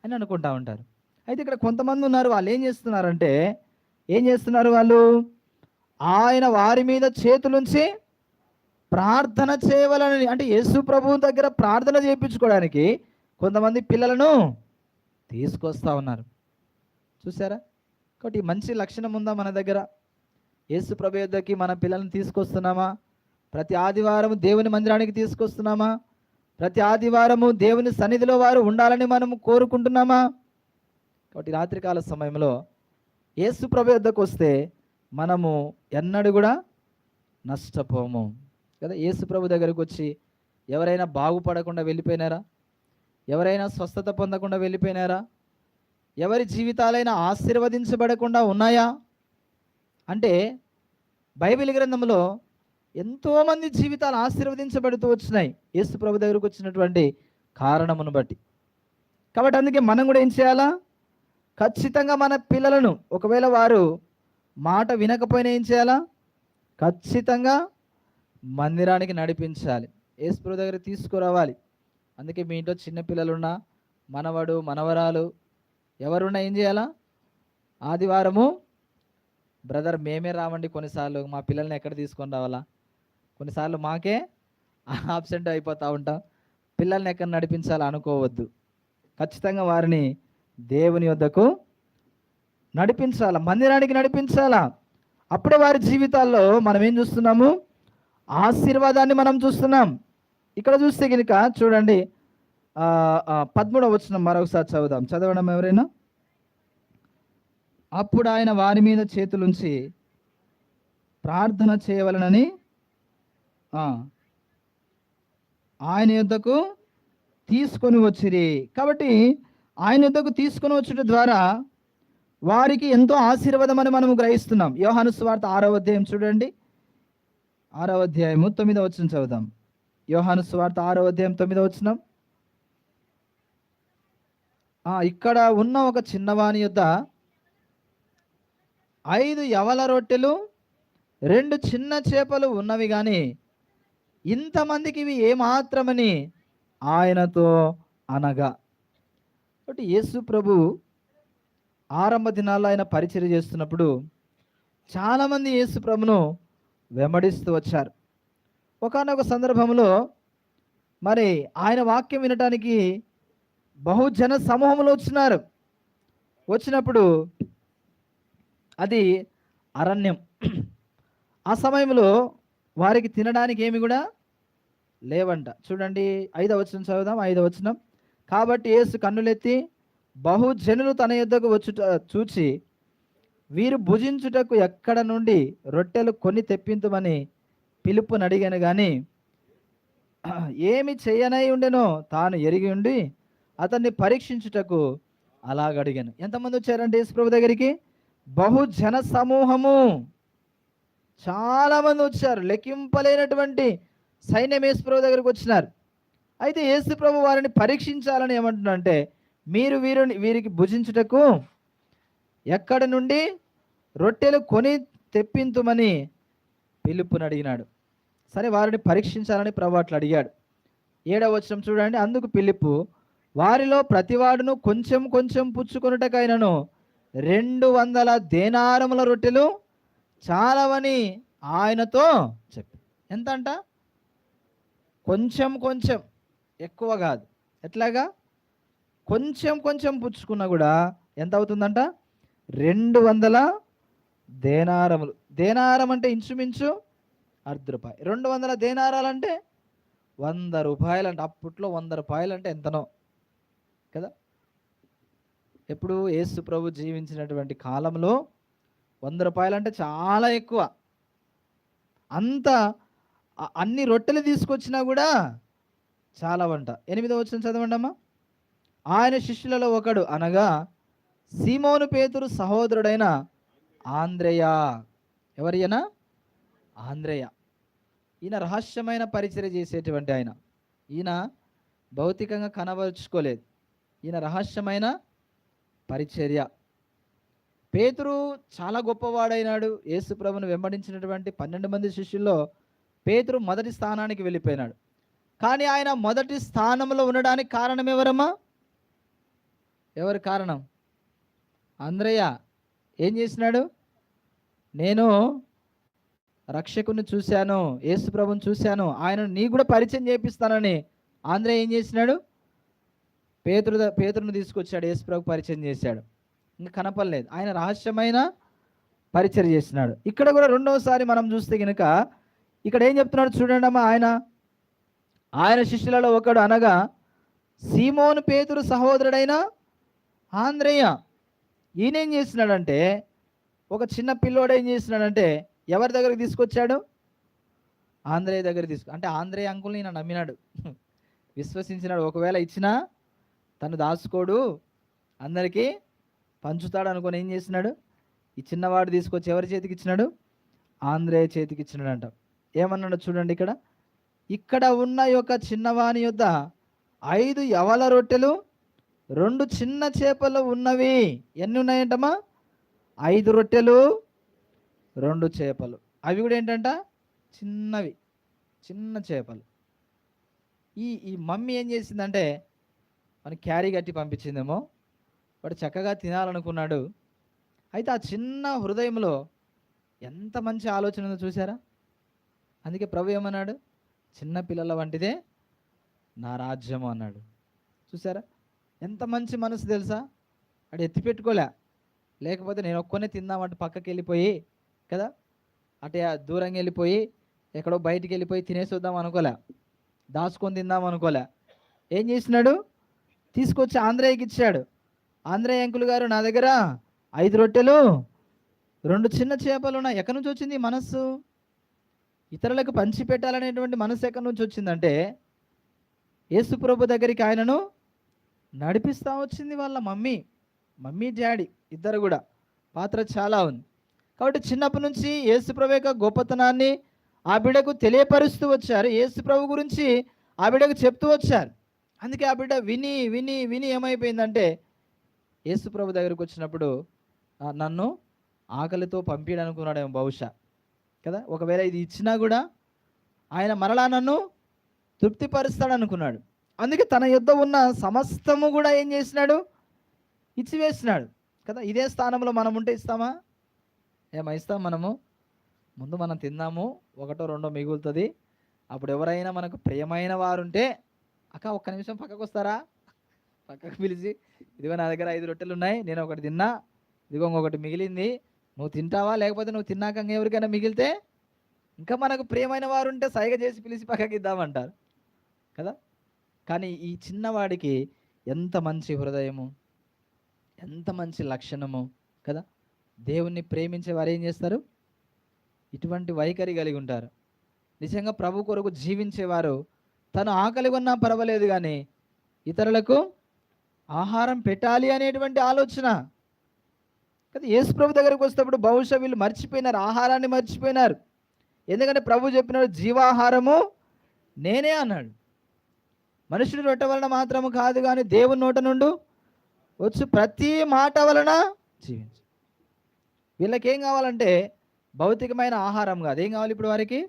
అని అనుకుంటా ఉంటారు. అయితే ఇక్కడ కొంతమంది ఉన్నారు, వాళ్ళు ఏం చేస్తున్నారు? వాళ్ళు ఆయన వారి మీద చేతులుంచి ప్రార్థన చేయవలని, అంటే యేసు ప్రభువు దగ్గర ప్రార్థన చేయించుకోవడానికి కొంతమంది పిల్లలను తీసుకొస్తా ఉన్నారు. చూసారా? కాబట్టి మంచి లక్షణం ఉందా మన దగ్గర? యేసు ప్రభు యొద్దకి మన పిల్లల్ని తీసుకొస్తున్నామా? ప్రతి ఆదివారము దేవుని మందిరానికి తీసుకొస్తున్నామా? ప్రతి ఆదివారము దేవుని సన్నిధిలో వారు ఉండాలని మనము కోరుకుంటున్నామా? కాబట్టి రాత్రికాల సమయంలో యేసు ప్రభు యొద్దకు వస్తే మనము ఎన్నడూ కూడా నష్టపోము కదా. యేసు ప్రభు దగ్గరకు వచ్చి ఎవరైనా బాగుపడకుండా వెళ్ళిపోయినారా? ఎవరైనా స్వస్థత పొందకుండా వెళ్ళిపోయినారా? ఎవరి జీవితాలైనా ఆశీర్వదించబడకుండా ఉన్నాయా అంటే బైబిల్ గ్రంథంలో ఎంతోమంది జీవితాలు ఆశీర్వదించబడుతూ వచ్చినాయి యేసు ప్రభు దగ్గరకు వచ్చినటువంటి కారణమును బట్టి. కాబట్టి అందుకే మనం కూడా ఏం చేయాలా, ఖచ్చితంగా మన పిల్లలను ఒకవేళ వారు మాట వినకపోయినా ఏం చేయాలా, ఖచ్చితంగా మందిరానికి నడిపించాలి, యేసు ప్రభు దగ్గర తీసుకురావాలి. అందుకే మీ ఇంట్లో చిన్నపిల్లలున్నా, మనవడు మనవరాలు ఎవరున్నా ఏం చేయాలా, ఆదివారము బ్రదర్ మేమే రావండి, కొన్నిసార్లు మా పిల్లల్ని ఎక్కడ తీసుకొని రావాలా, కొన్నిసార్లు మాకే ఆబ్సెంట్ అయిపోతూ ఉంటాం, పిల్లల్ని ఎక్కడ నడిపించాలా అనుకోవద్దు. ఖచ్చితంగా వారిని దేవుని వద్దకు నడిపించాలా, మందిరానికి నడిపించాలా. అప్పుడే వారి జీవితాల్లో మనం ఏం చూస్తున్నాము, ఆశీర్వాదాన్ని మనం చూస్తున్నాం. ఇక్కడ చూస్తే కనుక చూడండి 13వ వచనం మరొకసారి చదువుదాం, చదవడం ఎవరైనా. అప్పుడు ఆయన వారి మీద చేతులుంచి ప్రార్థన చేయవలనని ఆయన యొద్దకు తీసుకొని వచ్చిరి. కాబట్టి ఆయన యొద్దకు తీసుకొని వచ్చుట ద్వారా వారికి ఎంతో ఆశీర్వాదం అని మనము గ్రహిస్తున్నాం. యోహాను సువార్త 6వ అధ్యాయం చూడండి, 6వ అధ్యాయము 9వ వచనం చదువుదాం. యోహాను సువార్త 6వ అధ్యాయం 9వ వచనం. ఇక్కడ ఉన్న ఒక చిన్నవాని యొద్ద 5 యవల రొట్టెలు 2 చిన్న చేపలు ఉన్నవి, కానీ ఇంతమందికి ఇవి ఏమాత్రమని ఆయనతో అనగా. కాబట్టి యేసు ప్రభు ఆరంభ దినాల్లో ఆయన పరిచర్య చేస్తున్నప్పుడు చాలామంది యేసు ప్రభును వెంబడిస్తూ వచ్చారు. ఒకానొక సందర్భంలో మరి ఆయన వాక్యం వినటానికి బహుజన సమూహంలో వచ్చినప్పుడు అది అరణ్యం. ఆ సమయంలో వారికి తినడానికి ఏమి కూడా లేవంట. చూడండి 5వ వచనం చదువుదాం, 5వ వచనం. కాబట్టి యేసు కన్నులెత్తి బహుజనులు తన యొద్దకు వచ్చుట చూచి, వీరు భుజించుటకు ఎక్కడ నుండి రొట్టెలు కొని తెప్పింతుమని పిలుపుని అడిగాను, కానీ ఏమి చేయనై ఉండెనో తాను ఎరిగి ఉండి అతన్ని పరీక్షించుటకు అలాగడిగాను. ఎంతమంది వచ్చారంటే యేసు ప్రభు దగ్గరికి? బహుజన సమూహము, చాలామంది వచ్చారు, లెక్కింపలేనటువంటి సైన్యం యేసు ప్రభు దగ్గరికి వచ్చినారు. అయితే యేసు ప్రభు వారిని పరీక్షించాలని ఏమంటున్నారంటే, మీరు వీరికి భుజించుటకు ఎక్కడి నుండి రొట్టెలు కొని తెప్పింతుమని పిలుపుని అడిగినాడు. సరే, వారిని పరీక్షించాలని ప్రభు అట్లా అడిగాడు. 7వ వచనం చూడండి. అందుకు పిలుపు, వారిలో ప్రతివాడును కొంచెం కొంచెం పుచ్చుకొనుటకైనను 200 దేనారముల రొట్టెలు చాలవని ఆయనతో చెప్పి. ఎంత అంట? కొంచెం కొంచెం, ఎక్కువ కాదు. ఎట్లాగా? కొంచెం కొంచెం పుచ్చుకున్నా కూడా ఎంత అవుతుందంట? 200 దేనారములు. దేనారం అంటే ఇంచుమించు ₹1/2. 200 దేనారాలంటే 100 రూపాయలు అంట. అప్పట్లో 100 రూపాయలు అంటే ఎంతనో కదా. ఎప్పుడు యేసు ప్రభు జీవించినటువంటి కాలంలో 100 రూపాయలు అంటే చాలా ఎక్కువ. అంత అన్ని రొట్టెలు తీసుకొచ్చినా కూడా చాలా వంట. 8వ వచనం చదవండి అమ్మా. ఆయన శిష్యులలో ఒకడు, అనగా సీమోను పేతురు సహోదరుడైన ఆంద్రేయ. ఎవరియనా? ఆంద్రేయ. ఈయన రహస్యమైన పరిచర్య చేసేటువంటి ఆయన. ఈయన భౌతికంగా కనబరుచుకోలేదు, ఈయన రహస్యమైన పరిచర్య. పేతురు చాలా గొప్పవాడైనాడు. యేసు ప్రభువును వెంబడించినటువంటి 12 మంది శిష్యుల్లో పేతురు మొదటి స్థానానికి వెళ్ళిపోయినాడు. కానీ ఆయన మొదటి స్థానంలో ఉండడానికి కారణం ఎవరమ్మా? ఎవరి కారణం? ఆంద్రేయ. ఏం చేసినాడు? నేను రక్షకుని చూశాను, యేసు ప్రభుని చూశాను, ఆయనను నీ కూడా పరిచయం చేపిస్తానని ఆంద్రేయ ఏం చేసినాడు? పేతురును తీసుకొచ్చాడు, యేసు ప్రభు పరిచయం చేశాడు. ఇంకా కనపడలేదు. ఆయన రహస్యమైన పరిచయం చేసినాడు. ఇక్కడ కూడా రెండవసారి మనం చూస్తే కనుక ఇక్కడ ఏం చెప్తున్నాడు చూడండి అమ్మా. ఆయన శిష్యులలో ఒకడు, అనగా సీమోను పేతురు సహోదరుడైన ఆంద్రేయ. ఈయన ఏం చేసినాడంటే, ఒక చిన్న పిల్లోడు ఏం చేసినాడంటే ఎవరి దగ్గరికి తీసుకొచ్చాడు? ఆంద్రేయ దగ్గర అంటే ఆంద్రేయ అంకుల్ని ఈయన నమ్మినాడు, విశ్వసించినాడు. ఒకవేళ ఇచ్చినా తను దాచుకోడు, అందరికీ పంచుతాడు అనుకొని ఏం చేసినాడు, ఈ చిన్నవాడు తీసుకొచ్చి ఎవరి చేతికి ఇచ్చినాడు, ఆంధ్రేయ చేతికి ఇచ్చినాడంట. ఏమన్నాడు చూడండి, ఇక్కడ ఇక్కడ ఉన్న యొక్క చిన్నవాని యొద్ద 5 యవల రొట్టెలు 2 చిన్న చేపలు ఉన్నవి. ఎన్ని ఉన్నాయంటమ్మా? 5 రొట్టెలు 2 చేపలు. అవి కూడా ఏంటంట, చిన్నవి, చిన్న చేపలు. ఈ ఈ మమ్మీ ఏం చేసిందంటే మనకి క్యారీ కట్టి పంపించిందేమో, వాడు చక్కగా తినాలనుకున్నాడు. అయితే ఆ చిన్న హృదయంలో ఎంత మంచి ఆలోచన ఉందో చూసారా. అందుకే ప్రభు ఏమన్నాడు, చిన్న పిల్లల వంటిదే నా రాజ్యము అన్నాడు. చూసారా ఎంత మంచి మనసు తెలుసా. అటు ఎత్తి పెట్టుకోలే, లేకపోతే నేను ఒక్కనే తిందామంటే పక్కకి వెళ్ళిపోయి కదా, అటే దూరంగా వెళ్ళిపోయి ఎక్కడో బయటికి వెళ్ళిపోయి తినేసి వద్దాం అనుకోలే, దాచుకొని తిందాం అనుకోలే. ఏం చేసినాడు, తీసుకొచ్చి ఆంధ్రేయకి ఇచ్చాడు. ఆంధ్రేయ అంకుల్ గారు, నా దగ్గర 5 రొట్టెలు 2 చిన్న చేపలు ఉన్నాయి. ఎక్కడి నుంచి వచ్చింది ఈ మనస్సు? ఇతరులకు పంచి పెట్టాలనేటువంటి మనసు ఎక్కడి నుంచి వచ్చిందంటే యేసు ప్రభు దగ్గరికి ఆయనను నడిపిస్తూ వచ్చింది వాళ్ళ మమ్మీ డాడీ ఇద్దరు కూడా పాత్ర చాలా ఉంది. కాబట్టి చిన్నప్పటి నుంచి యేసు ప్రభు యొక్క గొప్పతనాన్ని ఆ బిడ్డకు తెలియపరుస్తూ వచ్చారు. యేసు ప్రభు గురించి ఆ బిడ్డకు చెప్తూ వచ్చారు. అందుకే ఆ బిడ్డ విని విని విని ఏమైపోయిందంటే యేసు ప్రభు దగ్గరకు వచ్చినప్పుడు నన్ను ఆకలితో పంపించనుకున్నాడేమో బహుశా కదా. ఒకవేళ ఇది ఇచ్చినా కూడా ఆయన మరలా నన్ను తృప్తిపరుస్తాడు అనుకున్నాడు. అందుకే తన యొద్ద ఉన్న సమస్తము కూడా ఏం చేసినాడు, ఇచ్చివేసినాడు కదా. ఇదే స్థానంలో మనం ఉంటే ఇస్తామా? ఇస్తాం మనము? ముందు మనం తిందాము, 1 2 మిగులుతుంది. అప్పుడు ఎవరైనా మనకు ప్రియమైన వారుంటే, అక్క ఒక్క నిమిషం పక్కకు వస్తారా, పక్కకు పిలిచి, ఇదిగో నా దగ్గర 5 రొట్టెలు ఉన్నాయి, నేను ఒకటి తిన్నా, ఇదిగో ఇంకొకటి మిగిలింది, నువ్వు తింటావా? లేకపోతే నువ్వు తిన్నాక ఎవరికైనా మిగిలితే, ఇంకా మనకు ప్రియమైన వారు ఉంటే సైగ చేసి పిలిచి పక్కకి ఇద్దామంటారు కదా. కానీ ఈ చిన్నవాడికి ఎంత మంచి హృదయము, ఎంత మంచి లక్షణము కదా. దేవుణ్ణి ప్రేమించే వారు ఏం చేస్తారు, ఇటువంటి వైఖరి కలిగి ఉంటారు. నిజంగా ప్రభు కొరకు జీవించేవారు తను ఆకలి ఉన్నా పర్వాలేదు కానీ ఇతరులకు ఆహారం పెట్టాలి అనేటువంటి ఆలోచన కదా. యేసు ప్రభు దగ్గరకు వస్తేప్పుడు బహుశా వీళ్ళు మర్చిపోయినారు, ఆహారాన్ని మర్చిపోయినారు. ఎందుకంటే ప్రభు చెప్పినాడు, జీవాహారము నేనే అన్నాడు. మనుషుడి రొట్టె వలన మాత్రము కాదు కానీ దేవుని నోట నుండి వచ్చు ప్రతి మాట వలన జీవించు. వీళ్ళకేం కావాలంటే భౌతికమైన ఆహారం కాదు. ఏం కావాలి ఇప్పుడు వారికి?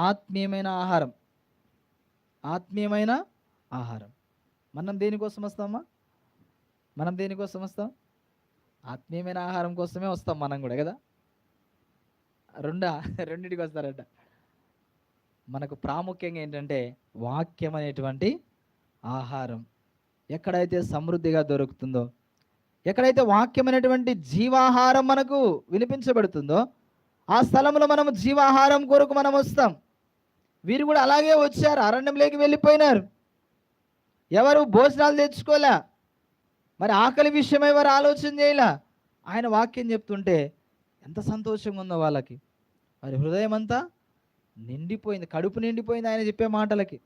ఆత్మీయమైన ఆహారం. ఆత్మీయమైన ఆహారం. మనం దేనికోసం వస్తామా? మనం దేనికోసం వస్తాం? ఆత్మీయమైన ఆహారం కోసమే వస్తాం మనం కూడా కదా. రెండింటికి వస్తారట. మనకు ప్రాముఖ్యంగా ఏంటంటే వాక్యం అనేటువంటి ఆహారం ఎక్కడైతే సమృద్ధిగా దొరుకుతుందో, ఎక్కడైతే వాక్యం అనేటువంటి జీవాహారం మనకు వినిపించబడుతుందో ఆ స్థలంలో మనం జీవాహారం కొరకు మనం వస్తాం. వీరు కూడా అలాగే వచ్చారు, అరణ్యంలోకి వెళ్ళిపోయినారు. ఎవరు భోజనాలు తెచ్చుకోలే, మరి ఆకలి విషయమై వారు ఆలోచన చేయలే. ఆయన వాక్యం చెప్తుంటే ఎంత సంతోషంగా ఉందో వాళ్ళకి. వారి హృదయం అంతా నిండిపోయింది, కడుపు నిండిపోయింది ఆయన చెప్పే మాటలకి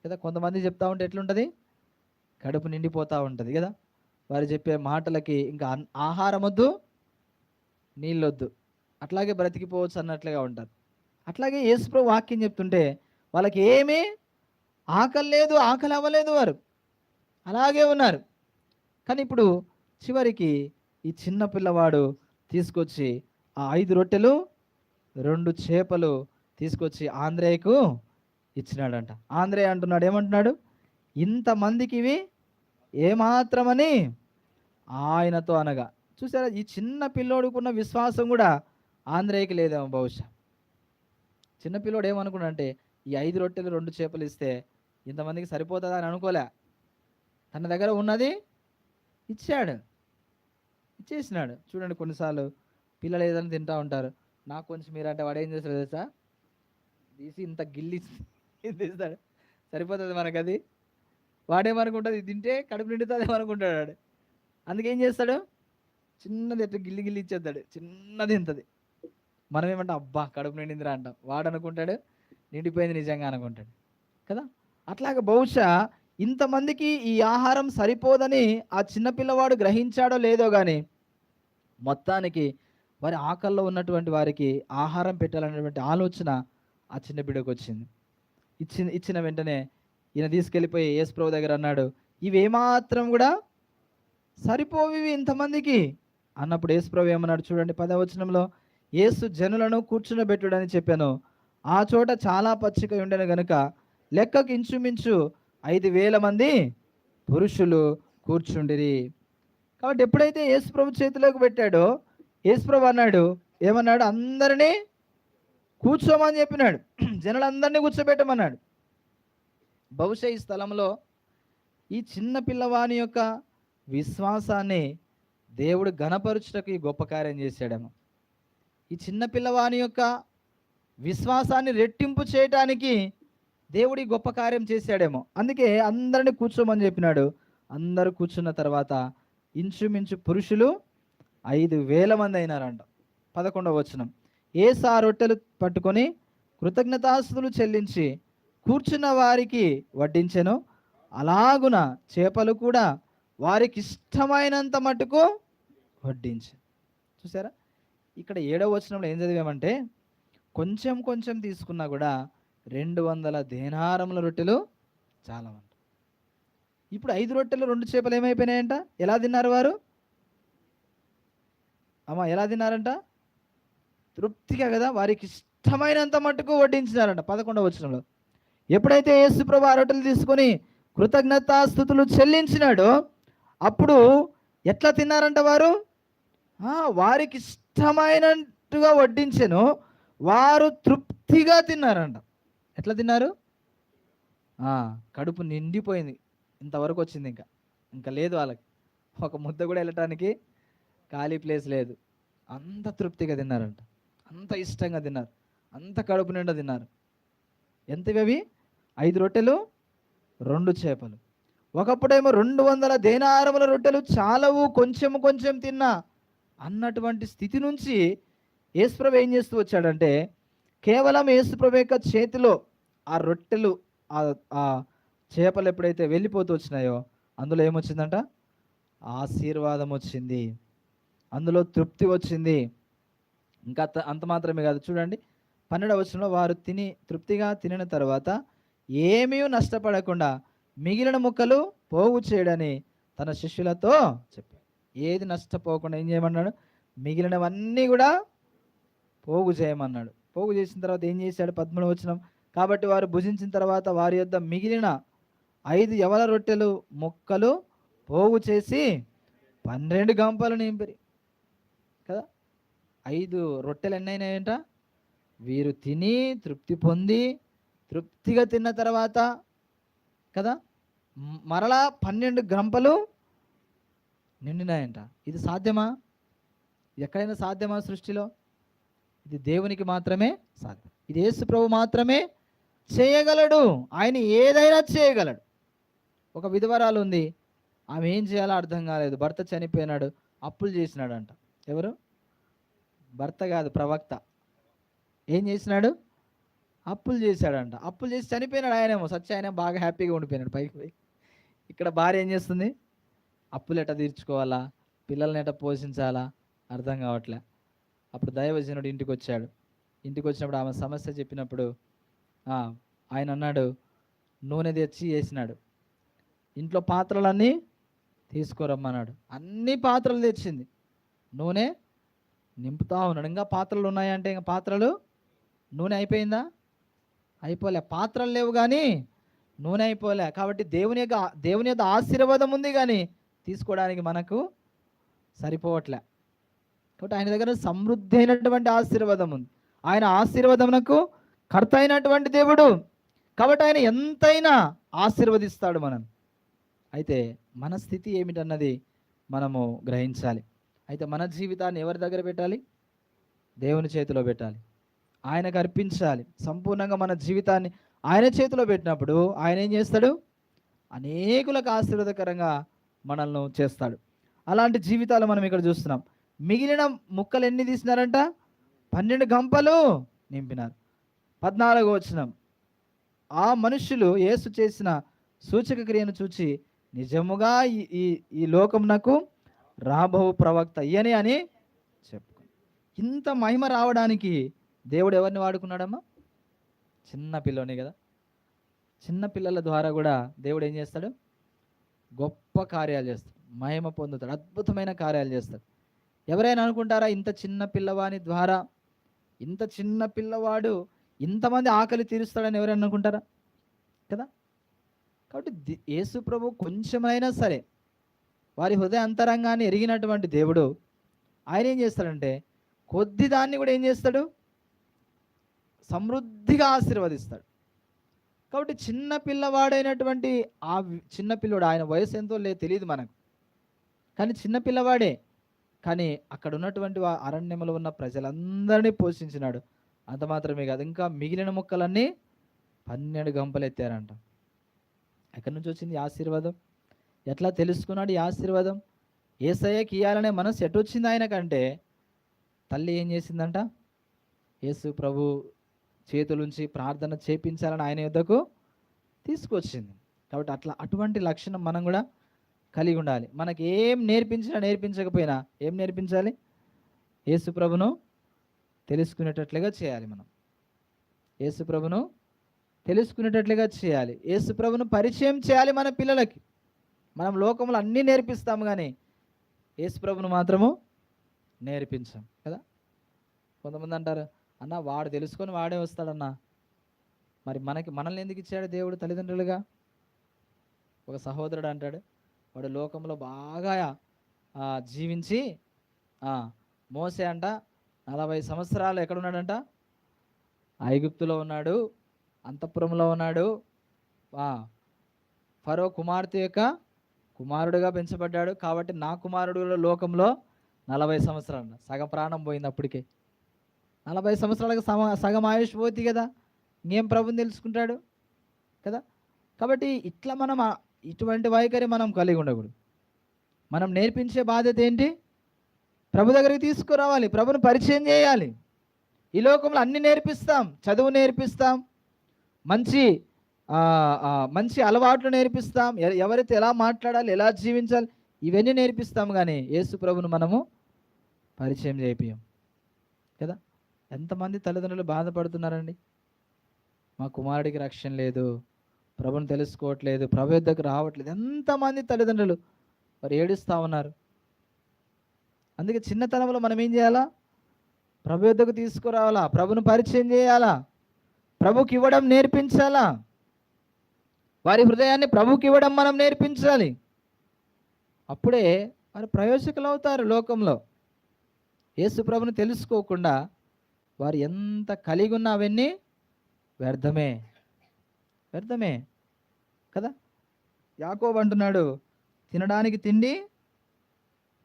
కదా. కొంతమంది చెప్తా ఉంటే ఎట్లుంటుంది, కడుపు నిండిపోతూ ఉంటుంది కదా. వారు చెప్పే మాటలకి ఇంకా ఆహారం వద్దు, నీళ్ళొద్దు, అట్లాగే బ్రతికిపోవచ్చు అన్నట్లుగా ఉంటారు. అట్లాగే యేసుప్రభు వాక్యం చెప్తుంటే వాళ్ళకి ఏమీ ఆకలి లేదు, ఆకలి అవ్వలేదు, వారు అలాగే ఉన్నారు. కానీ ఇప్పుడు చివరికి ఈ చిన్న పిల్లవాడు తీసుకొచ్చి ఆ 5 రొట్టెలు 2 చేపలు తీసుకొచ్చి ఆంధ్రేయకు ఇచ్చినాడంట. ఆంధ్రేయ అంటున్నాడు, ఏమంటున్నాడు, ఇంతమందికి ఇవి ఏమాత్రమని ఆయనతో అనగా. చూసారా, ఈ చిన్న పిల్లోడుకున్న విశ్వాసం కూడా ఆంధ్రేయకి లేదేమో బహుశా. చిన్న పిల్లోడు ఏమనుకున్నాడంటే ఈ 5 రొట్టెలు 2 చేపలు ఇస్తే ఇంతమందికి సరిపోతుందా అని అనుకోలే. తన దగ్గర ఉన్నది ఇచ్చేసినాడు. చూడండి, కొన్నిసార్లు పిల్లలు ఏదైనా తింటూ ఉంటారు, నాకు కొంచెం మీరంటే వాడు ఏం చేస్తాడు తెలుసా, తీసి ఇంత గిల్లి తీస్తాడు, సరిపోతుంది మనకు అది. వాడేమనుకుంటుంది, ఇది తింటే కడుపు నిండుతుంది ఏమనుకుంటాడు వాడు. అందుకేం చేస్తాడు, చిన్నది ఎట్లా గిల్లి గిల్లి ఇచ్చేస్తాడు, చిన్నది ఇంతది. మనం ఏమంటాం, అబ్బా కడుపు నిండిందిరా అంటాం, వాడు అనుకుంటాడు నిండిపోయింది నిజంగా అనుకుంటాడు కదా. అట్లాగే బహుశా ఇంతమందికి ఈ ఆహారం సరిపోదని ఆ చిన్నపిల్లవాడు గ్రహించాడో లేదో కానీ మొత్తానికి వారి ఆకల్లో ఉన్నటువంటి వారికి ఆహారం పెట్టాలనేటువంటి ఆలోచన ఆ చిన్న బిడ్డకు వచ్చింది. ఇచ్చిన వెంటనే ఈయన తీసుకెళ్ళిపోయి యేసు ప్రభు దగ్గర అన్నాడు, ఇవి ఏమాత్రం కూడా సరిపోవి ఇంతమందికి అన్నప్పుడు యేసు ప్రభు ఏమన్నాడు చూడండి 10వ వచనంలో, యేసు జనులను కూర్చునబెట్టుడని చెప్పాను. ఆ చోట చాలా పచ్చిక ఉండెను గనుక లెక్కకు ఇంచుమించు 5,000 మంది పురుషులు కూర్చుండిరి. కాబట్టి ఎప్పుడైతే యేసు ప్రభు చేతిలోకి పెట్టాడో యేసు ప్రభు అన్నాడు, ఏమన్నాడు, అందరినీ కూర్చోమని చెప్పినాడు. జనులందరినీ కూర్చోబెట్టమన్నాడు. బహుశా ఈ స్థలంలో ఈ చిన్న పిల్లవాని యొక్క విశ్వాసాన్ని దేవుడు ఘనపరచుటకు ఈ గొప్ప కార్యం చేశాడేమో. ఈ చిన్న పిల్లవాని యొక్క విశ్వాసాన్ని రెట్టింపు చేయటానికి దేవుడి గొప్ప కార్యం చేశాడేమో. అందుకే అందరినీ కూర్చోమని చెప్పినాడు. అందరూ కూర్చున్న తర్వాత ఇంచుమించు పురుషులు 5,000 మంది అయినారంట. 11వ వచనం, యేసు ఆ రొట్టెలు పట్టుకొని కృతజ్ఞతాస్తుతులు చెల్లించి కూర్చున్న వారికి వడ్డించెను. అలాగున చేపలు కూడా వారికి ఇష్టమైనంత మటుకు వడ్డించాను. చూసారా, ఇక్కడ 7వ వచనంలో ఏం చదివామంటే కొంచెం కొంచెం తీసుకున్నా కూడా 200 దేనారముల రొట్టెలు చాలమంట. ఇప్పుడు 5 రొట్టెలు 2 చేపలు ఏమైపోయినాయంట? ఎలా తిన్నారు వారు? ఎలా తిన్నారంట? తృప్తిగా కదా, వారికి ఇష్టమైనంత మట్టుకు వడ్డించినారంట. 11వ వచనంలో ఎప్పుడైతే యేసు ప్రభు ఆ రొట్టెలు తీసుకొని కృతజ్ఞతాస్తుతులు చెల్లించినాడో అప్పుడు ఎట్లా తిన్నారంట వారు? వారికి ఇష్టమైనట్టుగా వడ్డించెను, వారు తృప్తిగా తిన్నారంట. ఎట్లా తిన్నారు? కడుపు నిండిపోయింది, ఇంతవరకు వచ్చింది, ఇంకా లేదు వాళ్ళకి, ఒక ముద్ద కూడా వెళ్ళటానికి ఖాళీ ప్లేస్ లేదు. అంత తృప్తిగా తిన్నారంట, అంత ఇష్టంగా తిన్నారు, అంత కడుపు నిండా తిన్నారు. ఎంతవి అవి? 5 రొట్టెలు 2 చేపలు. ఒకప్పుడేమో 200 దేనారముల రొట్టెలు చాలవు, కొంచెం కొంచెం తిన్నా అన్నటువంటి స్థితి నుంచి యేసుప్రభు ఏం చేస్తూ వచ్చాడంటే కేవలం యేసుప్రభు యొక్క చేతిలో ఆ రొట్టెలు ఆ చేపలు ఎప్పుడైతే వెళ్ళిపోతూ వచ్చినాయో అందులో ఏమొచ్చిందంట? ఆశీర్వాదం వచ్చింది, అందులో తృప్తి వచ్చింది. ఇంకా అంత మాత్రమే కాదు, చూడండి 12వ వచనంలో, వారు తృప్తిగా తినిన తర్వాత ఏమీ నష్టపడకుండా మిగిలిన ముక్కలు పోగు చేయడని తన శిష్యులతో చెప్పాడు. ఏది నష్టపోకుండా ఏం చేయమన్నాడు? మిగిలినవన్నీ కూడా పోగు చేయమన్నాడు. పోగు చేసిన తర్వాత ఏం చేశాడు? 13వ వచనం, కాబట్టి వారు భుజించిన తర్వాత వారి యొద్ద మిగిలిన 5 యవల రొట్టెలు ముక్కలు పోగు చేసి 12 గంపలు నింపిరి కదా. 5 రొట్టెలు ఎన్నైనాయంట? వీరు తిని తృప్తి పొంది తృప్తిగా తిన్న తర్వాత కదా మరలా 12 గంపలు నిండినాయంట. ఇది సాధ్యమా? ఎక్కడైనా సాధ్యమా సృష్టిలో? ఇది దేవునికి మాత్రమే సాధ్యం. ఇది యేసు ప్రభు మాత్రమే చేయగలడు. ఆయన ఏదైనా చేయగలడు. ఒక విధవరాలు ఉంది, ఆమె ఏం చేయాలో అర్థం కాలేదు. భర్త చనిపోయినాడు, అప్పులు చేసినాడంట. ఎవరు? భర్త కాదు, ప్రవక్త. ఏం చేసినాడు? అప్పులు చేశాడంట. అప్పులు చేసి చనిపోయినాడు. ఆయనేమో ఆయన బాగా హ్యాపీగా ఉండిపోయినాడు పైకి పోయి. ఇక్కడ భార్య ఏం చేస్తుంది? అప్పులు ఎట్లా తీర్చుకోవాలా, పిల్లల్ని ఎట్లా పోషించాలా అర్థం కావట్లే. అప్పుడు దైవజనుడు ఇంటికి వచ్చాడు. ఇంటికి వచ్చినప్పుడు ఆమె సమస్య చెప్పినప్పుడు ఆయన అన్నాడు, నూనె తెచ్చి వేసినాడు. ఇంట్లో పాత్రలన్నీ తీసుకురమ్మన్నాడు. అన్ని పాత్రలు తెచ్చింది, నూనె నింపుతా ఉన్నాడు. ఇంకా పాత్రలు ఉన్నాయంటే ఇంకా పాత్రలు, నూనె అయిపోయిందా? అయిపోలే. పాత్రలు లేవు కానీ నూనె అయిపోలే. కాబట్టి దేవుని యొక్క ఆశీర్వాదం ఉంది కానీ తీసుకోవడానికి మనకు సరిపోవట్లే. కాబట్టి ఆయన దగ్గర సమృద్ధి అయినటువంటి ఆశీర్వాదం ఉంది. ఆయన ఆశీర్వాదమునకు కర్త అయినటువంటి దేవుడు. కాబట్టి ఆయన ఎంతైనా ఆశీర్వదిస్తాడు మనం. అయితే మన స్థితి ఏమిటన్నది మనము గ్రహించాలి. అయితే మన జీవితాన్ని ఎవరి దగ్గర పెట్టాలి? దేవుని చేతిలో పెట్టాలి, ఆయనకు అర్పించాలి. సంపూర్ణంగా మన జీవితాన్ని ఆయన చేతిలో పెట్టినప్పుడు ఆయన ఏం చేస్తాడు? అనేకులకు ఆశీర్వాదకరంగా మనల్ని చేస్తాడు. అలాంటి జీవితాలు మనం ఇక్కడ చూస్తున్నాం. మిగిలిన ముక్కలు ఎన్ని తీసినారంట? 12 గంపలు నింపినారు. 14వ వచనం, ఆ మనుషులు యేసు చేసిన సూచక క్రియను చూచి నిజముగా ఈ ఈ ఈ లోకమునకు రాబో ప్రవక్త అయ్యని అని చెప్పుకో. ఇంత మహిమ రావడానికి దేవుడు ఎవరిని వాడుకున్నాడమ్మా? చిన్న పిల్లోని కదా. చిన్న పిల్లల ద్వారా కూడా దేవుడు ఏం చేస్తాడు? గొప్ప కార్యాలు చేస్తాడు, మహిమ పొందుతాడు, అద్భుతమైన కార్యాలు చేస్తాడు. ఎవరైనా అనుకుంటారా ఇంత చిన్న పిల్లవాని ద్వారా, ఇంత చిన్న పిల్లవాడు ఇంతమంది ఆకలి తీరుస్తాడని ఎవరైనా అనుకుంటారా? కదా. కాబట్టి యేసు ప్రభు కొంచెమైనా సరే వారి హృదయ అంతరంగాన్ని ఎరిగినటువంటి దేవుడు ఆయన ఏం చేస్తాడంటే కొద్ది దాన్ని కూడా ఏం చేస్తాడు? సమృద్ధిగా ఆశీర్వదిస్తాడు. కాబట్టి చిన్న పిల్లవాడైనటువంటి ఆ చిన్న పిల్లవాడు, ఆయన వయసు ఎంతో తెలియదు మనకు, కానీ చిన్న పిల్లవాడే, కానీ అక్కడ ఉన్నటువంటి అరణ్యంలో ఉన్న ప్రజలందరినీ పోషించినాడు. అంత మాత్రమే కాదు, ఇంకా మిగిలిన మొక్కలన్నీ 12 గంపలు ఎత్తారంట. ఎక్కడి నుంచి వచ్చింది ఈ ఆశీర్వాదం? ఎట్లా తెలుసుకున్నాడు ఈ ఆశీర్వాదం? యేసయ్యకి ఇయ్యాలనే మనసు ఎటొచ్చింది ఆయనకంటే, తల్లి ఏం చేసిందంట? యేసు ప్రభు చేతులుంచి ప్రార్థన చేపించాలని ఆయన యొద్దకు తీసుకొచ్చింది. కాబట్టి అటువంటి లక్షణం మనం కూడా కలిగి ఉండాలి. మనకి ఏం నేర్పించకపోయినా ఏం నేర్పించాలి? యేసు ప్రభును తెలుసుకునేటట్లుగా చేయాలి. మనం యేసు ప్రభును తెలుసుకునేటట్లుగా చేయాలి. యేసు ప్రభును పరిచయం చేయాలి మన పిల్లలకి. మనం లోకంలో అన్నీ నేర్పిస్తాము, కానీ యేసు ప్రభును మాత్రము నేర్పించాం కదా. కొంతమంది అంటారు, అన్న వాడు తెలుసుకొని వాడే వస్తాడన్నా. మరి మనల్ని ఎందుకు ఇచ్చాడు దేవుడు తల్లిదండ్రులుగా? ఒక సహోదరుడు అంటాడు, వాడు లోకంలో బాగా జీవించి మోసే అంట 40 సంవత్సరాలు ఎక్కడున్నాడంట? ఐగుప్తులో ఉన్నాడు, అంతఃపురంలో ఉన్నాడు, ఫరో కుమార్తె యొక్క కుమారుడుగా పెంచబడ్డాడు. కాబట్టి నా కుమారుడు లోకంలో 40 సంవత్సరాలు, సగం ప్రాణం పోయింది అప్పటికే. 40 సంవత్సరాలకు సగం ఆయుష్ పోతుంది కదా, ఇంకేం ప్రభుని తెలుసుకుంటాడు కదా. కాబట్టి ఇట్లా మనం ఇటువంటి వైఖరి మనం కలిగి ఉండకూడదు. మనం నేర్పించే బాధ్యత ఏంటి? ప్రభు దగ్గరికి తీసుకురావాలి, ప్రభుని పరిచయం చేయాలి. ఈ లోకంలో అన్ని నేర్పిస్తాం, చదువు నేర్పిస్తాం, మంచి మంచి అలవాట్లు నేర్పిస్తాం, ఎవరైతే ఎలా మాట్లాడాలి, ఎలా జీవించాలి, ఇవన్నీ నేర్పిస్తాం, కానీ యేసు ప్రభును మనము పరిచయం చేయించాం కదా. ఎంతమంది తల్లిదండ్రులు బాధపడుతున్నారండి? మా కుమారుడికి రక్షణ లేదు, ప్రభుని తెలుసుకోవట్లేదు, ప్రభు యొద్దకు రావట్లేదు. ఎంతమంది తల్లిదండ్రులు మరి ఏడుస్తూ ఉన్నారు. అందుకే చిన్నతనంలో మనం ఏం చేయాలా? ప్రభు యొద్దకు తీసుకురావాలా, ప్రభును పరిచయం చేయాలా, ప్రభుకి ఇవ్వడం నేర్పించాలా, వారి హృదయాన్ని ప్రభుకి ఇవ్వడం మనం నేర్పించాలి. అప్పుడే వారు ప్రయోజకులు అవుతారు లోకంలో. యేసు ప్రభుని తెలుసుకోకుండా వారు ఎంత కలిగి ఉన్నా అవన్నీ వ్యర్థమే కదా. యాకోబు అంటున్నాడు, తినడానికి తిండి,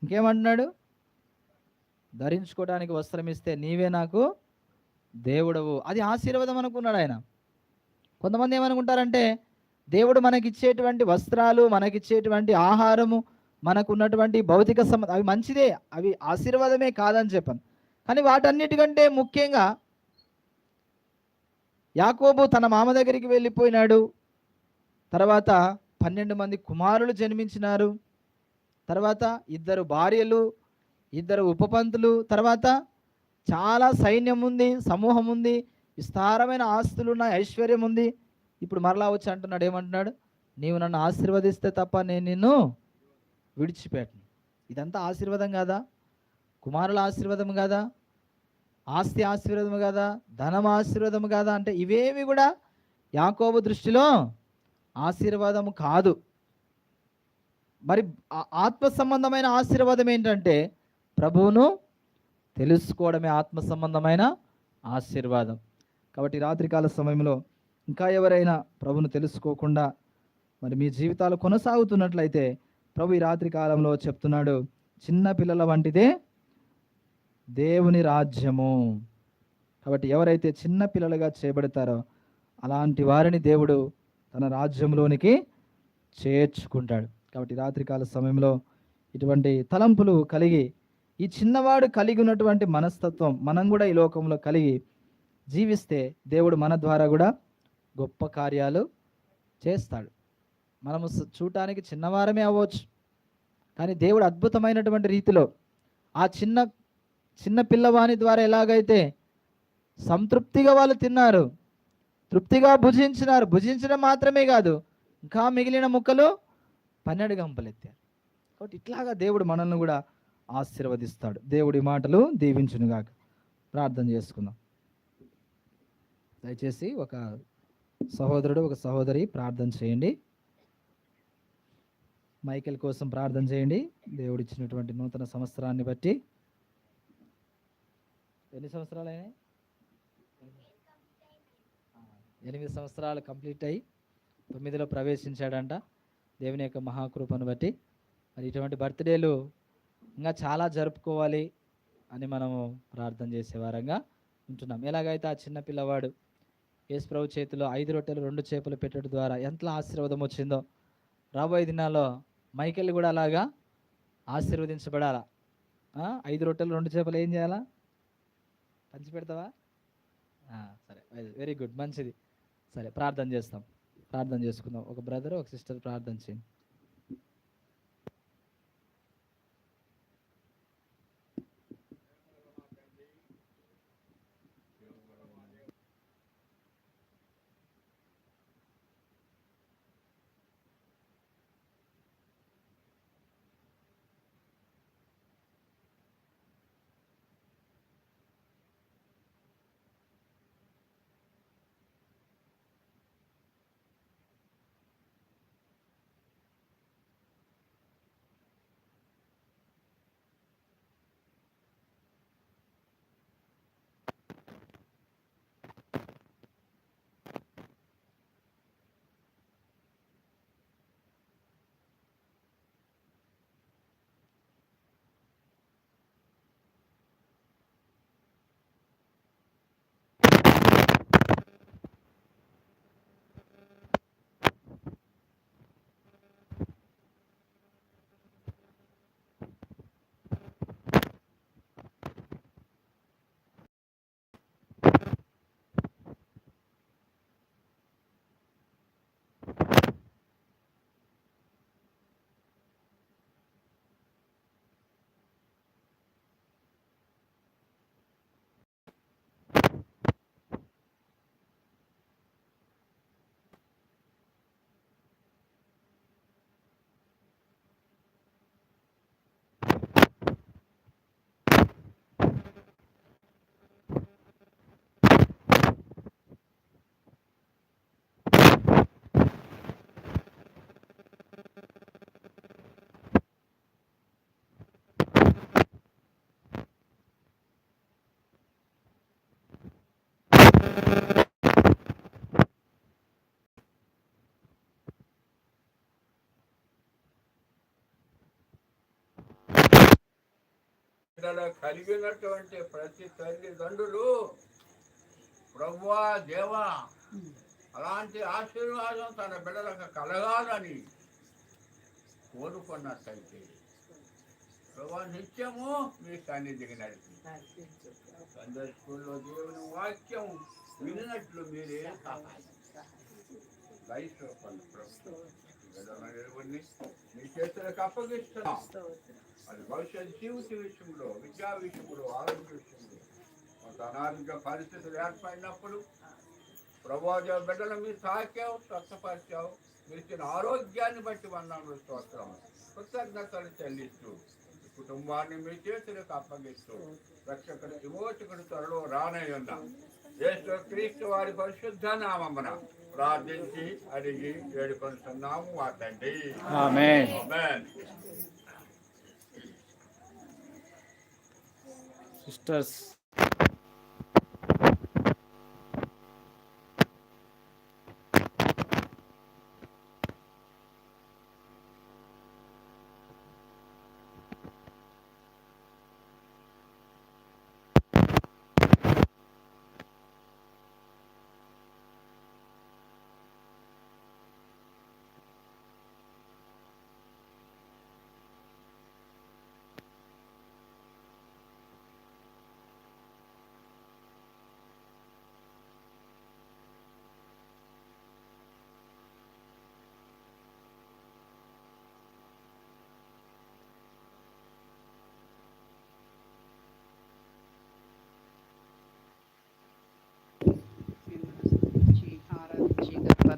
ఇంకేమంటున్నాడు? ధరించుకోవడానికి వస్త్రం ఇస్తే నీవే నాకు దేవుడవు. అది ఆశీర్వాదం అనుకున్నాడు ఆయన. కొంతమంది ఏమనుకుంటారంటే దేవుడు మనకిచ్చేటువంటి వస్త్రాలు, మనకిచ్చేటువంటి ఆహారము, మనకున్నటువంటి భౌతిక అవి మంచిదే, అవి ఆశీర్వాదమే కాదని చెప్పాను. కానీ వాటన్నిటికంటే ముఖ్యంగా యాకోబు తన మామ దగ్గరికి వెళ్ళిపోయినాడు. తర్వాత 12 మంది కుమారులు జన్మించినారు. తర్వాత 2 భార్యలు, 2 ఉపపంతులు, తర్వాత చాలా సైన్యం ఉంది, సమూహం ఉంది, విస్తారమైన ఆస్తులు ఉన్నాయి, ఐశ్వర్యం ఉంది. ఇప్పుడు మరలా వచ్చి అంటున్నాడు, ఏమంటున్నాడు? నీవు నన్ను ఆశీర్వదిస్తే తప్ప నేను నిన్ను విడిచిపెట్టను. ఇదంతా ఆశీర్వాదం కాదా? కుమారుల ఆశీర్వాదం కాదా? ఆస్తి ఆశీర్వాదం కాదా? ధనం ఆశీర్వాదం కాదా? అంటే ఇవేమి కూడా యాకోబు దృష్టిలో ఆశీర్వాదము కాదు. మరి ఆత్మ సంబంధమైన ఆశీర్వాదం ఏంటంటే ప్రభువును తెలుసుకోవడమే ఆత్మ సంబంధమైన ఆశీర్వాదం. కాబట్టి రాత్రికాల సమయంలో ఇంకా ఎవరైనా ప్రభువును తెలుసుకోకుండా మరి మీ జీవితాలు కొనసాగుతున్నట్లయితే ప్రభు ఈ రాత్రి కాలంలో చెప్తున్నాడు, చిన్న పిల్లల వంటిదే దేవుని రాజ్యము. కాబట్టి ఎవరైతే చిన్న పిల్లలుగా చేయబడతారో అలాంటి వారిని దేవుడు తన రాజ్యంలోనికి చేర్చుకుంటాడు. కాబట్టి రాత్రికాల సమయంలో ఇటువంటి తలంపులు కలిగి, ఈ చిన్నవాడు కలిగి ఉన్నటువంటి మనస్తత్వం మనం కూడా ఈ లోకంలో కలిగి జీవిస్తే దేవుడు మన ద్వారా కూడా గొప్ప కార్యాలు చేస్తాడు. మనము చూడటానికి చిన్నవారమే అవ్వచ్చు, కానీ దేవుడు అద్భుతమైనటువంటి రీతిలో ఆ చిన్న చిన్న పిల్లవాని ద్వారా ఎలాగైతే సంతృప్తిగా వాళ్ళు తిన్నారు, తృప్తిగా భుజించడం మాత్రమే కాదు, ఇంకా మిగిలిన ముక్కలు 12 గంపలు ఎత్తారు. కాబట్టి ఇట్లాగా దేవుడు మనల్ని కూడా ఆశీర్వదిస్తాడు. దేవుడి మాటలు దీవించునుగాక. ప్రార్థన చేసుకుందాం. దయచేసి ఒక సహోదరుడు ఒక సహోదరి ప్రార్థన చేయండి. మైకేల్ కోసం ప్రార్థన చేయండి. దేవుడు ఇచ్చినటువంటి నూతన సంవత్సరాన్ని బట్టి. ఎన్ని సంవత్సరాలు అయినాయి? 8 సంవత్సరాలు కంప్లీట్ అయ్యి 9లో ప్రవేశించాడంట. దేవుని యొక్క మహాకృపను బట్టి మరి ఇటువంటి బర్త్డేలు ఇంకా చాలా జరుపుకోవాలి అని మనము ప్రార్థన చేసే వారంగా ఉంటున్నాం. ఎలాగైతే ఆ చిన్న పిల్లవాడు యేసు ప్రభు చేతిలో 5 రొట్టెలు 2 చేపలు పెట్టడం ద్వారా ఎంత ఆశీర్వాదం వచ్చిందో, రాబోయే దినాల్లో మైకేల్ కూడా అలాగా ఆశీర్వదించబడాలా. 5 రొట్టెలు 2 చేపలు ఏం చేయాలా? పంచి పెడతావా? సరే, వెరీ గుడ్, మంచిది. సరే, ప్రార్థన చేస్తాం. ప్రార్థన చేసుకుందాం. ఒక బ్రదర్ ఒక సిస్టర్ ప్రార్థన చేయండి. కలిగినటువంటి ప్రతి తల్లిదండ్రులు ప్రభువా దేవా అలాంటి ఆశీర్వాదం తన బిడ్డలకు కలగాలని కోరుకున్నట్టయితే ప్రభా నిత్యము మీ సన్నిధికి నడిపి సండే స్కూల్లో దేవుని వాక్యం వినినట్లు మీరే మీ చేతులకు అప్పగిస్తున్నాం. అది భవిష్యత్ జీవిత విషయంలో, విద్యా విషయంలో, ఆరోగ్య విషయంలో కొంత అనారోగ్య పరిస్థితులు ఏర్పడినప్పుడు ప్రభువా బిడ్డలు మీరు తాకావు, స్వస్థపరిచావు. మీరు ఇచ్చిన ఆరోగ్యాన్ని బట్టి వందనాలు స్తోత్రం, కృతజ్ఞతలు చెల్లిస్తూ కుటుంబాన్ని మీ చేతులకు అప్పగిస్తూ రక్షకుడు విమోచకుడు త్వరలో రానయ్యున్న యేసు క్రీస్తు వారి పరిశుద్ధ నామమున ప్రార్థించి అడిగి వేడుకొనుచున్నాము మా తండ్రి. ఆమేన్. సిస్టర్స్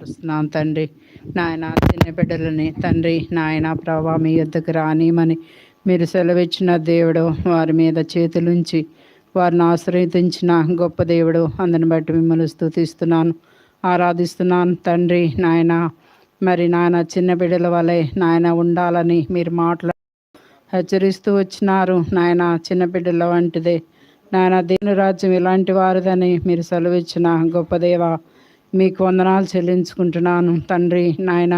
కనపరుస్తున్నాను తండ్రి. నాయన చిన్న బిడ్డలని తండ్రి నాయన ప్రభా మీ యొద్దకు రానిమని మీరు సెలవిచ్చిన దేవుడు, వారి మీద చేతులుంచి వారిని ఆశ్రయించిన గొప్ప దేవుడు. అందుని బట్టి మిమ్మల్ని స్తుతిస్తున్నాను, ఆరాధిస్తున్నాను తండ్రి. నాయన మరి నాయన చిన్న బిడ్డల వలె నాయన ఉండాలని మీరు హెచ్చరిస్తూ వచ్చినారు. నాయన చిన్న బిడ్డల వంటిదే నాయన దేవుని రాజ్యం ఇలాంటి వారిదని మీరు సెలవిచ్చిన గొప్ప దేవ, మీకు వందనాలు చెల్లించుకుంటున్నాను తండ్రి. నాయన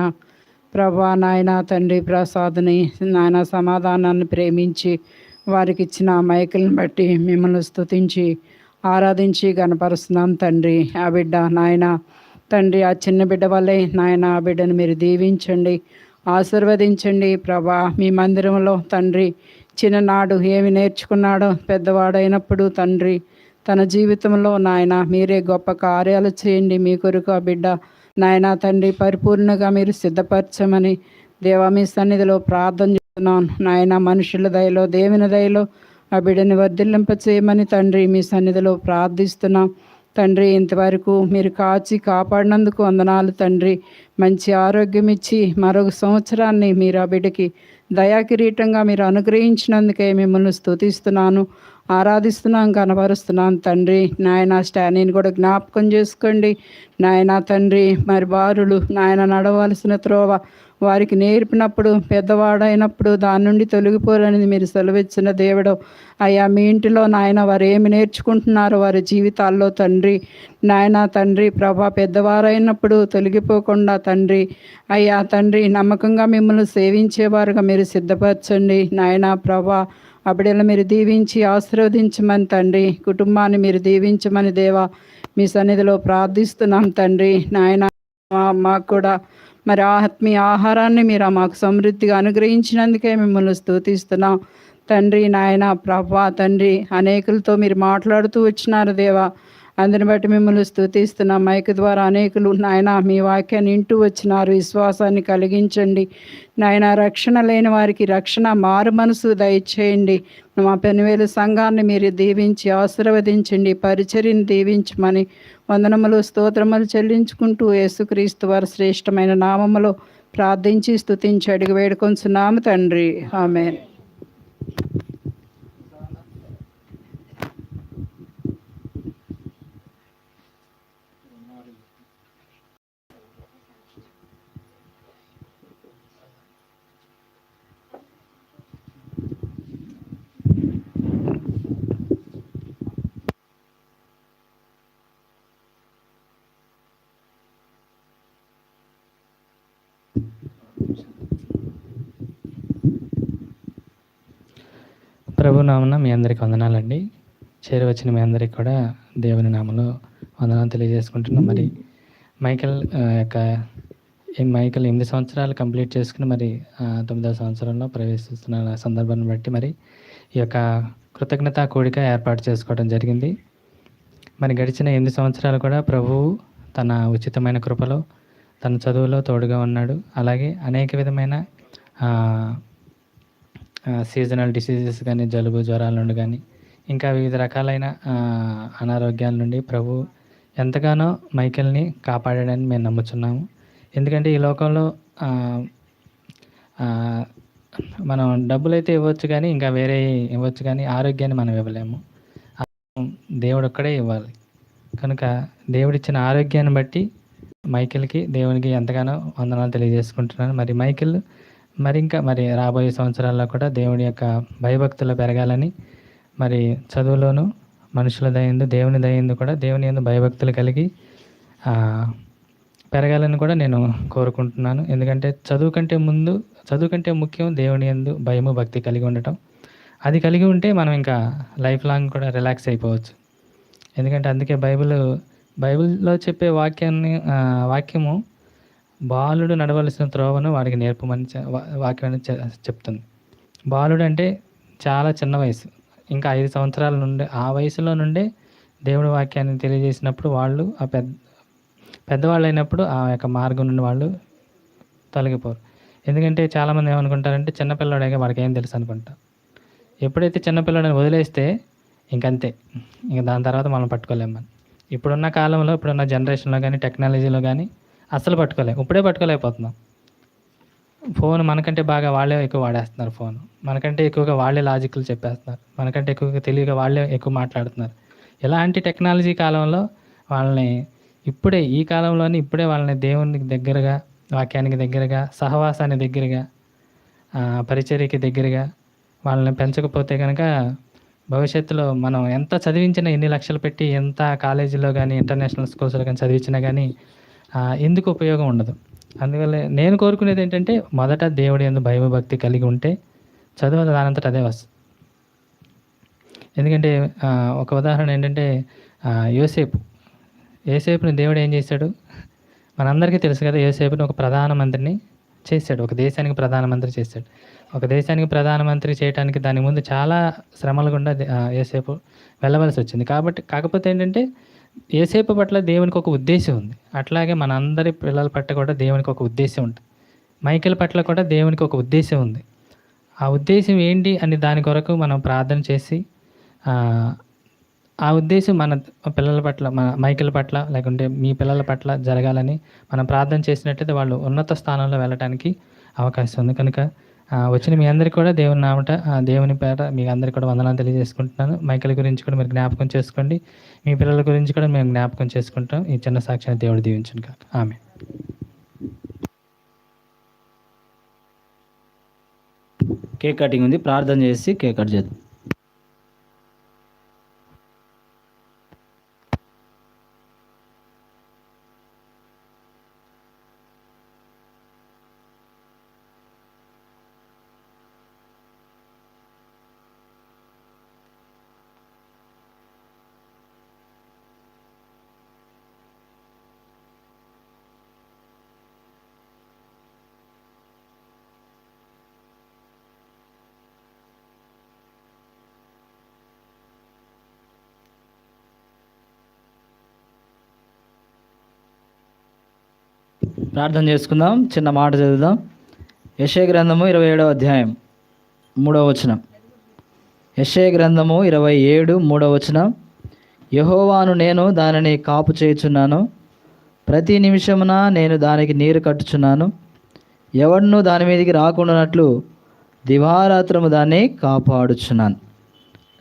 ప్రభా నాయన తండ్రి ప్రసాద్ని నాయన సమాధానాన్ని ప్రేమించి వారికి ఇచ్చిన మైకులను బట్టి మిమ్మల్ని స్తుతించి ఆరాధించి కనపరుస్తున్నాం తండ్రి. ఆ బిడ్డ నాయన తండ్రి ఆ చిన్న బిడ్డ వల్లే నాయన ఆ బిడ్డను మీరు దీవించండి, ఆశీర్వదించండి ప్రభా. మీ మందిరంలో తండ్రి చిన్ననాడు ఏమి నేర్చుకున్నాడో పెద్దవాడైనప్పుడు తండ్రి తన జీవితంలో నాయన మీరే గొప్ప కార్యాలు చేయండి. మీ కొరకు ఆ బిడ్డ నాయన తండ్రి పరిపూర్ణంగా మీరు సిద్ధపరచమని దేవా మీ సన్నిధిలో ప్రార్థన చేస్తున్నాను. నాయన మనుషుల దయలో దేవుని దయలో ఆ బిడ్డని వర్ధిల్లింప చేయమని తండ్రి మీ సన్నిధిలో ప్రార్థిస్తున్నాం తండ్రి. ఇంతవరకు మీరు కాచి కాపాడినందుకు వందనాలు తండ్రి. మంచి ఆరోగ్యం ఇచ్చి మరొక సంవత్సరాన్ని మీరు ఆ బిడ్డకి దయాకిరీటంగా మీరు అనుగ్రహించినందుకే మిమ్మల్ని స్తుతిస్తున్నాను, ఆరాధిస్తున్నాం, కనబరుస్తున్నాను తండ్రి. నాయన స్టానీని కూడా జ్ఞాపకం చేసుకోండి నాయన తండ్రి. మరి బారులు నాయన నడవలసిన త్రోవ వారికి నేర్పినప్పుడు పెద్దవాడైనప్పుడు దాని నుండి తొలగిపోరని మీరు సెలవిచ్చిన దేవుడు. అయ్యా మీ ఇంటిలో నాయన వారు ఏమి నేర్చుకుంటున్నారో వారి జీవితాల్లో తండ్రి నాయన తండ్రి ప్రభా పెద్దవారైనప్పుడు తొలగిపోకుండా తండ్రి అయ్యా తండ్రి నమ్మకంగా మిమ్మల్ని సేవించేవారుగా మీరు సిద్ధపరచండి నాయన ప్రభా. ఆ బిడ్డలు మీరు దీవించి ఆశీర్వదించమని తండ్రి, కుటుంబాన్ని మీరు దీవించమని దేవా మీ సన్నిధిలో ప్రార్థిస్తున్నాం తండ్రి. నాయన మాకు కూడా మరి ఆత్మీయ ఆహారాన్ని మీరు మాకు సమృద్ధిగా అనుగ్రహించినందుకే మిమ్మల్ని స్తుతిస్తున్నాం తండ్రి. నాయన ప్రభా తండ్రి అనేకులతో మీరు మాట్లాడుతూ వచ్చినారు దేవా, అందుని బట్టి మిమ్మల్ని స్తుతిస్తున్నాం. మైక్ ద్వారా అనేకులు నాయన మీ వాక్యాన్ని వింటూ వచ్చినారు. విశ్వాసాన్ని కలిగించండి నాయన. రక్షణ లేని వారికి రక్షణ మారు మనసు దయచేయండి. మా పెనువేలు సంఘాన్ని మీరు దీవించి ఆశీర్వదించండి, పరిచర్యను దీవించమని వందనములు స్తోత్రములు చెల్లించుకుంటూ యేసుక్రీస్తు వారి శ్రేష్టమైన నామములో ప్రార్థించి స్తుతించి అడిగి వేడుకొంచున్నాము తండ్రి. ఆమేన్. ప్రభు నామన మీ అందరికీ వందనాలండి. చేరువచ్చిన మీ అందరికీ కూడా దేవుని నామలో వందనాలు తెలియజేసుకుంటున్నాం. మరి మైకల్ 8 సంవత్సరాలు కంప్లీట్ చేసుకుని మరి 9వ సంవత్సరంలో ప్రవేశిస్తున్న సందర్భాన్ని బట్టి మరి ఈ యొక్క కృతజ్ఞతా కూడిక ఏర్పాటు చేసుకోవడం జరిగింది. మరి గడిచిన 8 సంవత్సరాలు కూడా ప్రభువు తన ఉచితమైన కృపలో తన చదువులో తోడుగా ఉన్నాడు. అలాగే అనేక విధమైన సీజనల్ డిసీజెస్ కానీ, జలుబు జ్వరాల నుండి కానీ, ఇంకా వివిధ రకాలైన అనారోగ్యాల నుండి ప్రభు ఎంతగానో మైకేల్ని కాపాడాడని మేము నమ్ముచున్నాము. ఎందుకంటే ఈ లోకంలో మనం డబ్బులైతే ఇవ్వచ్చు కానీ, ఇంకా వేరే ఇవ్వచ్చు కానీ ఆరోగ్యాన్ని మనం ఇవ్వలేము. దేవుడు ఒక్కడే ఇవ్వాలి. కనుక దేవుడిచ్చిన ఆరోగ్యాన్ని బట్టి మైకేల్కి దేవునికి ఎంతగానో వందనాలు తెలియజేసుకుంటున్నాను. మరి మైకేల్ మరి రాబోయే సంవత్సరాల్లో కూడా దేవుని యొక్క భయభక్తులు పెరగాలని, మరి చదువులోను మనుషుల దయందు దేవుని దయందు కూడా దేవుని యందు భయభక్తులు కలిగి పెరగాలని కూడా నేను కోరుకుంటున్నాను. ఎందుకంటే చదువు కంటే ముఖ్యం దేవుని యందు భయము భక్తి కలిగి ఉండటం. అది కలిగి ఉంటే మనం ఇంకా లైఫ్ లాంగ్ కూడా రిలాక్స్ అయిపోవచ్చు. ఎందుకంటే అందుకే బైబిల్లో చెప్పే వాక్యము బాలుడు నడవలసిన త్రోవను వాడికి నేర్పమని వాక్యం చెప్తుంది. బాలుడు అంటే చాలా చిన్న వయసు, ఇంకా 5 సంవత్సరాల నుండి ఆ వయసులో నుండే దేవుడి వాక్యాన్ని తెలియజేసినప్పుడు వాళ్ళు పెద్దవాళ్ళు అయినప్పుడు ఆ యొక్క మార్గం నుండి వాళ్ళు తొలగిపోరు. ఎందుకంటే చాలామంది ఏమనుకుంటారంటే చిన్నపిల్లవాడిగా వాడికి ఏం తెలుసు అనుకుంటా. ఎప్పుడైతే చిన్నపిల్లడిని వదిలేస్తే ఇంకంతే, ఇంక దాని తర్వాత మనం పట్టుకోలేము. ఇప్పుడున్న కాలంలో ఇప్పుడున్న జనరేషన్లో కానీ టెక్నాలజీలో కానీ అస్సలు పట్టుకోలేం. ఇప్పుడే పట్టుకోలేకపోతున్నాం. ఫోన్ మనకంటే బాగా వాళ్ళే ఎక్కువ వాడేస్తున్నారు ఫోన్. మనకంటే ఎక్కువగా వాళ్ళే లాజిక్‌లు చెప్పేస్తున్నారు. మనకంటే ఎక్కువగా తెలివిగా వాళ్ళే ఎక్కువ మాట్లాడుతున్నారు. ఇలాంటి టెక్నాలజీ కాలంలో వాళ్ళని ఈ కాలంలోనే ఇప్పుడే వాళ్ళని దేవునికి దగ్గరగా, వాక్యానికి దగ్గరగా, సహవాసానికి దగ్గరగా, పరిచర్యకి దగ్గరగా వాళ్ళని పెంచకపోతే గనక భవిష్యత్తులో మనం ఎంత చదివించినా, ఎన్ని లక్షలు పెట్టి ఎంత కాలేజీలో గానీ, ఇంటర్నేషనల్ స్కూల్స్‌లో గానీ చదివించినా గానీ ఎందుకు ఉపయోగం ఉండదు. అందువల్లే నేను కోరుకునేది ఏంటంటే, మొదట దేవుడి యందు భయభక్తి కలిగి ఉంటే చదువు దానంతట అదే వస్తుంది. ఎందుకంటే ఒక ఉదాహరణ ఏంటంటే యోసేపుని దేవుడు ఏం చేశాడు? మనందరికీ తెలుసు కదా, యోసేపుని ఒక ప్రధానమంత్రిని చేశాడు. ఒక దేశానికి ప్రధానమంత్రి చేశాడు. ఒక దేశానికి ప్రధానమంత్రి చేయడానికి దాని ముందు చాలా శ్రమలు గుండా యోసేపు వెళ్ళవలసి వచ్చింది. కాకపోతే ఏంటంటే యోసేపు పట్ల దేవునికి ఒక ఉద్దేశం ఉంది. అట్లాగే మనందరి పిల్లల పట్ల కూడా దేవునికి ఒక ఉద్దేశం ఉంటుంది. మైకేల్ పట్ల కూడా దేవునికి ఒక ఉద్దేశం ఉంది. ఆ ఉద్దేశం ఏంటి అని దాని కొరకు మనం ప్రార్థన చేసి ఆ ఉద్దేశం మన పిల్లల పట్ల, మన మైకేల్ పట్ల, లేకుంటే మీ పిల్లల పట్ల జరగాలని మనం ప్రార్థన చేసినట్లయితే వాళ్ళు ఉన్నత స్థానంలో వెళ్ళటానికి అవకాశం ఉంది. కనుక వచ్చిన మీ అందరికీ కూడా దేవుని నామట, దేవుని పేర మీ అందరికీ కూడా వందనాలు తెలియజేసుకుంటున్నాను. మైకేల్ గురించి కూడా మీరు జ్ఞాపకం చేసుకోండి. మీ పిల్లల గురించి కూడా మేము జ్ఞాపకం చేసుకుంటాం. ఈ చిన్న సాక్ష్యాన్ని దేవుడు దీవించును కాక. ఆమేన్. కేక్ కటింగ్ ఉంది, ప్రార్థన చేసి కేక్ కట్ చేద్దాం. ప్రార్థన చేసుకుందాం. చిన్న మాట చదువుదాం. యెషయా గ్రంథము 27వ అధ్యాయం 3వ వచనం. యెషయా గ్రంథము 27 3వ వచనం. యెహోవాను నేను దానిని కాపు చేయుచున్నాను, ప్రతి నిమిషమున నేను దానికి నీరు కట్టుచున్నాను, ఎవడును దాని మీదకి రాకుండానట్లు దివారాత్రము దాన్ని కాపాడుచున్నాను.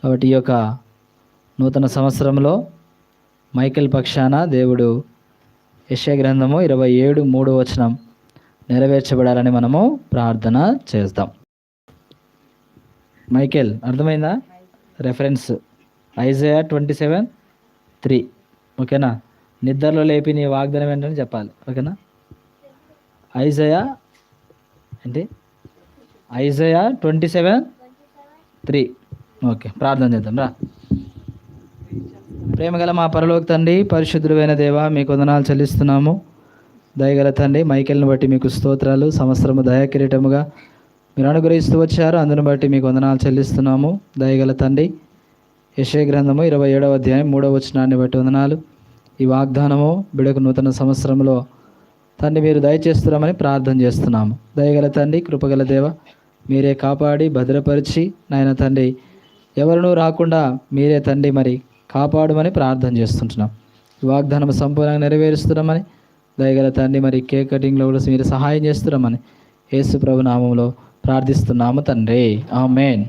కాబట్టి ఈ యొక్క నూతన సంవత్సరంలో మైకేల్ పక్షాన దేవుడు యెషయా గ్రంథము 27 3వ వచనం నెరవేర్చబడాలని మనము ప్రార్థన చేద్దాం. మైకేల్ అర్థమైందా? Reference Isaiah 27:3. ఓకేనా? నిద్రలో లేపి నీ వాగ్దానం ఏంటని చెప్పాలి. ఓకేనా? ఐజయా ఏంటి? ఐజయా 27:3. ఓకే, ప్రార్థన చేద్దాం రా. ప్రేమగల మా పరలోక తండ్రి, పరిశుద్ధుడైన దేవా, మీకు వందనాలు చెల్లిస్తున్నాము. దయగల తండ్రి, మైకేల్ని బట్టి మీకు స్తోత్రాలు. సంవత్సరము దయాకిరీటముగా మీరు అనుగ్రహిస్తూ వచ్చారు, అందును బట్టి మీకు వందనాలు చెల్లిస్తున్నాము. దయగల తండ్రి, యెషయా గ్రంథము 27వ అధ్యాయం 3వ వచనాన్ని బట్టి వందనాలు. ఈ వాగ్దానము బిడకు నూతన సంవత్సరంలో తండ్రి మీరు దయచేస్తున్నామని ప్రార్థన చేస్తున్నాము. దయగల తండ్రి, కృపగల దేవ, మీరే కాపాడి భద్రపరిచి నాయన తండ్రి ఎవరినూ రాకుండా మీరే తండ్రి మరి కాపాడమని ప్రార్థన చేస్తుంటున్నాం. ఈ వాగ్దానం సంపూర్ణంగా నెరవేరుస్తున్నామని దయగల తండ్రి మరి కేక్ కటింగ్లో కూడా మీరు సహాయం చేస్తున్నామని యేసు ప్రభు నామంలో ప్రార్థిస్తున్నాము తండ్రి. ఆమేన్.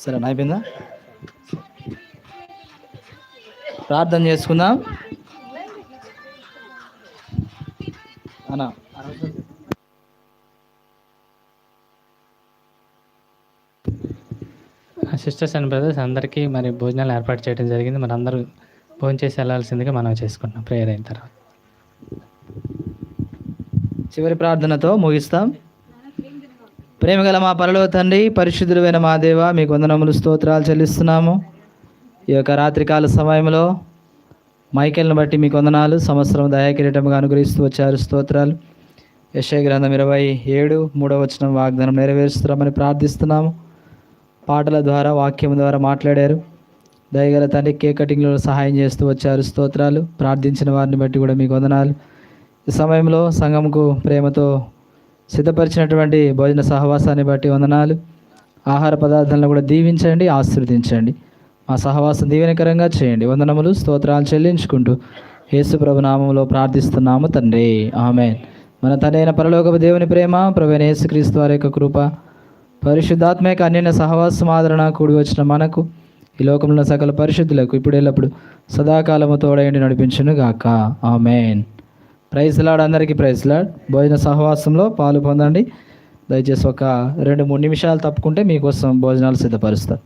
సరే అయిపోయిందా? ప్రార్థన చేసుకుందాం అన్నా. సిస్టర్స్ అండ్ బ్రదర్స్ అందరికీ మరి భోజనాలు ఏర్పాటు చేయడం జరిగింది. మరి అందరూ భోజనం చేసి వెళ్ళాల్సిందిగా మనం చేసుకుంటున్నాం ప్రేయర్ అయిన తర్వాత. చివరి ప్రార్థనతో ముగిస్తాం. ప్రేమగల మా పరలోక తండ్రి, పరిశుద్ధుడైన మా దేవ, మీకు వందనములు స్తోత్రాలు చెల్లిస్తున్నాము. ఈ యొక్క రాత్రికాల సమయంలో మైకేల్ని బట్టి మీకు వందనాలు. సంవత్సరం దయాకిరీటంగా అనుగ్రహిస్తూ వచ్చారు, స్తోత్రాలు. యెషయా గ్రంథం 27:3 వాగ్దానం నెరవేరుస్తున్నామని ప్రార్థిస్తున్నాము. పాటల ద్వారా, వాక్యం ద్వారా మాట్లాడారు. దయగల తండ్రి, కేక్ కటింగ్లో సహాయం చేస్తూ వచ్చారు, స్తోత్రాలు. ప్రార్థించిన వారిని బట్టి కూడా మీకు వందనాలు. ఈ సమయంలో సంఘంకు ప్రేమతో సిద్ధపరిచినటువంటి భోజన సహవాసాన్ని బట్టి వందనాలు. ఆహార పదార్థాలను కూడా దీవించండి, ఆశీర్వదించండి. మా సహవాసం దీవెనకరంగా చేయండి. వందనములు, స్తోత్రాలు చెల్లించుకుంటూ యేసు ప్రభు నామములో ప్రార్థిస్తున్నాము తండ్రి, ఆమేన్. మన తండ్రి అయిన పరలోకపు దేవుని ప్రేమ, ప్రభువైన యేసుక్రీస్తు వారి యొక్క కృప, పరిశుద్ధాత్మ యొక్క అన్యోన్య సహవాసం ఆదరణ కూడి వచ్చిన మనకు, ఈ లోకంలో సకల పరిశుద్ధులకు ఇప్పుడు ఎల్లప్పుడు సదాకాలము తోడైండి నడిపించును గాక, ఆమేన్. ప్రైజ్ లాడ్, అందరికీ ప్రైజ్ లాడ్. భోజన సహవాసంలో పాలు పొందండి. దయచేసి ఒక 2-3 నిమిషాలు తప్పుకుంటే మీకోసం భోజనాలు సిద్ధపరుస్తాను.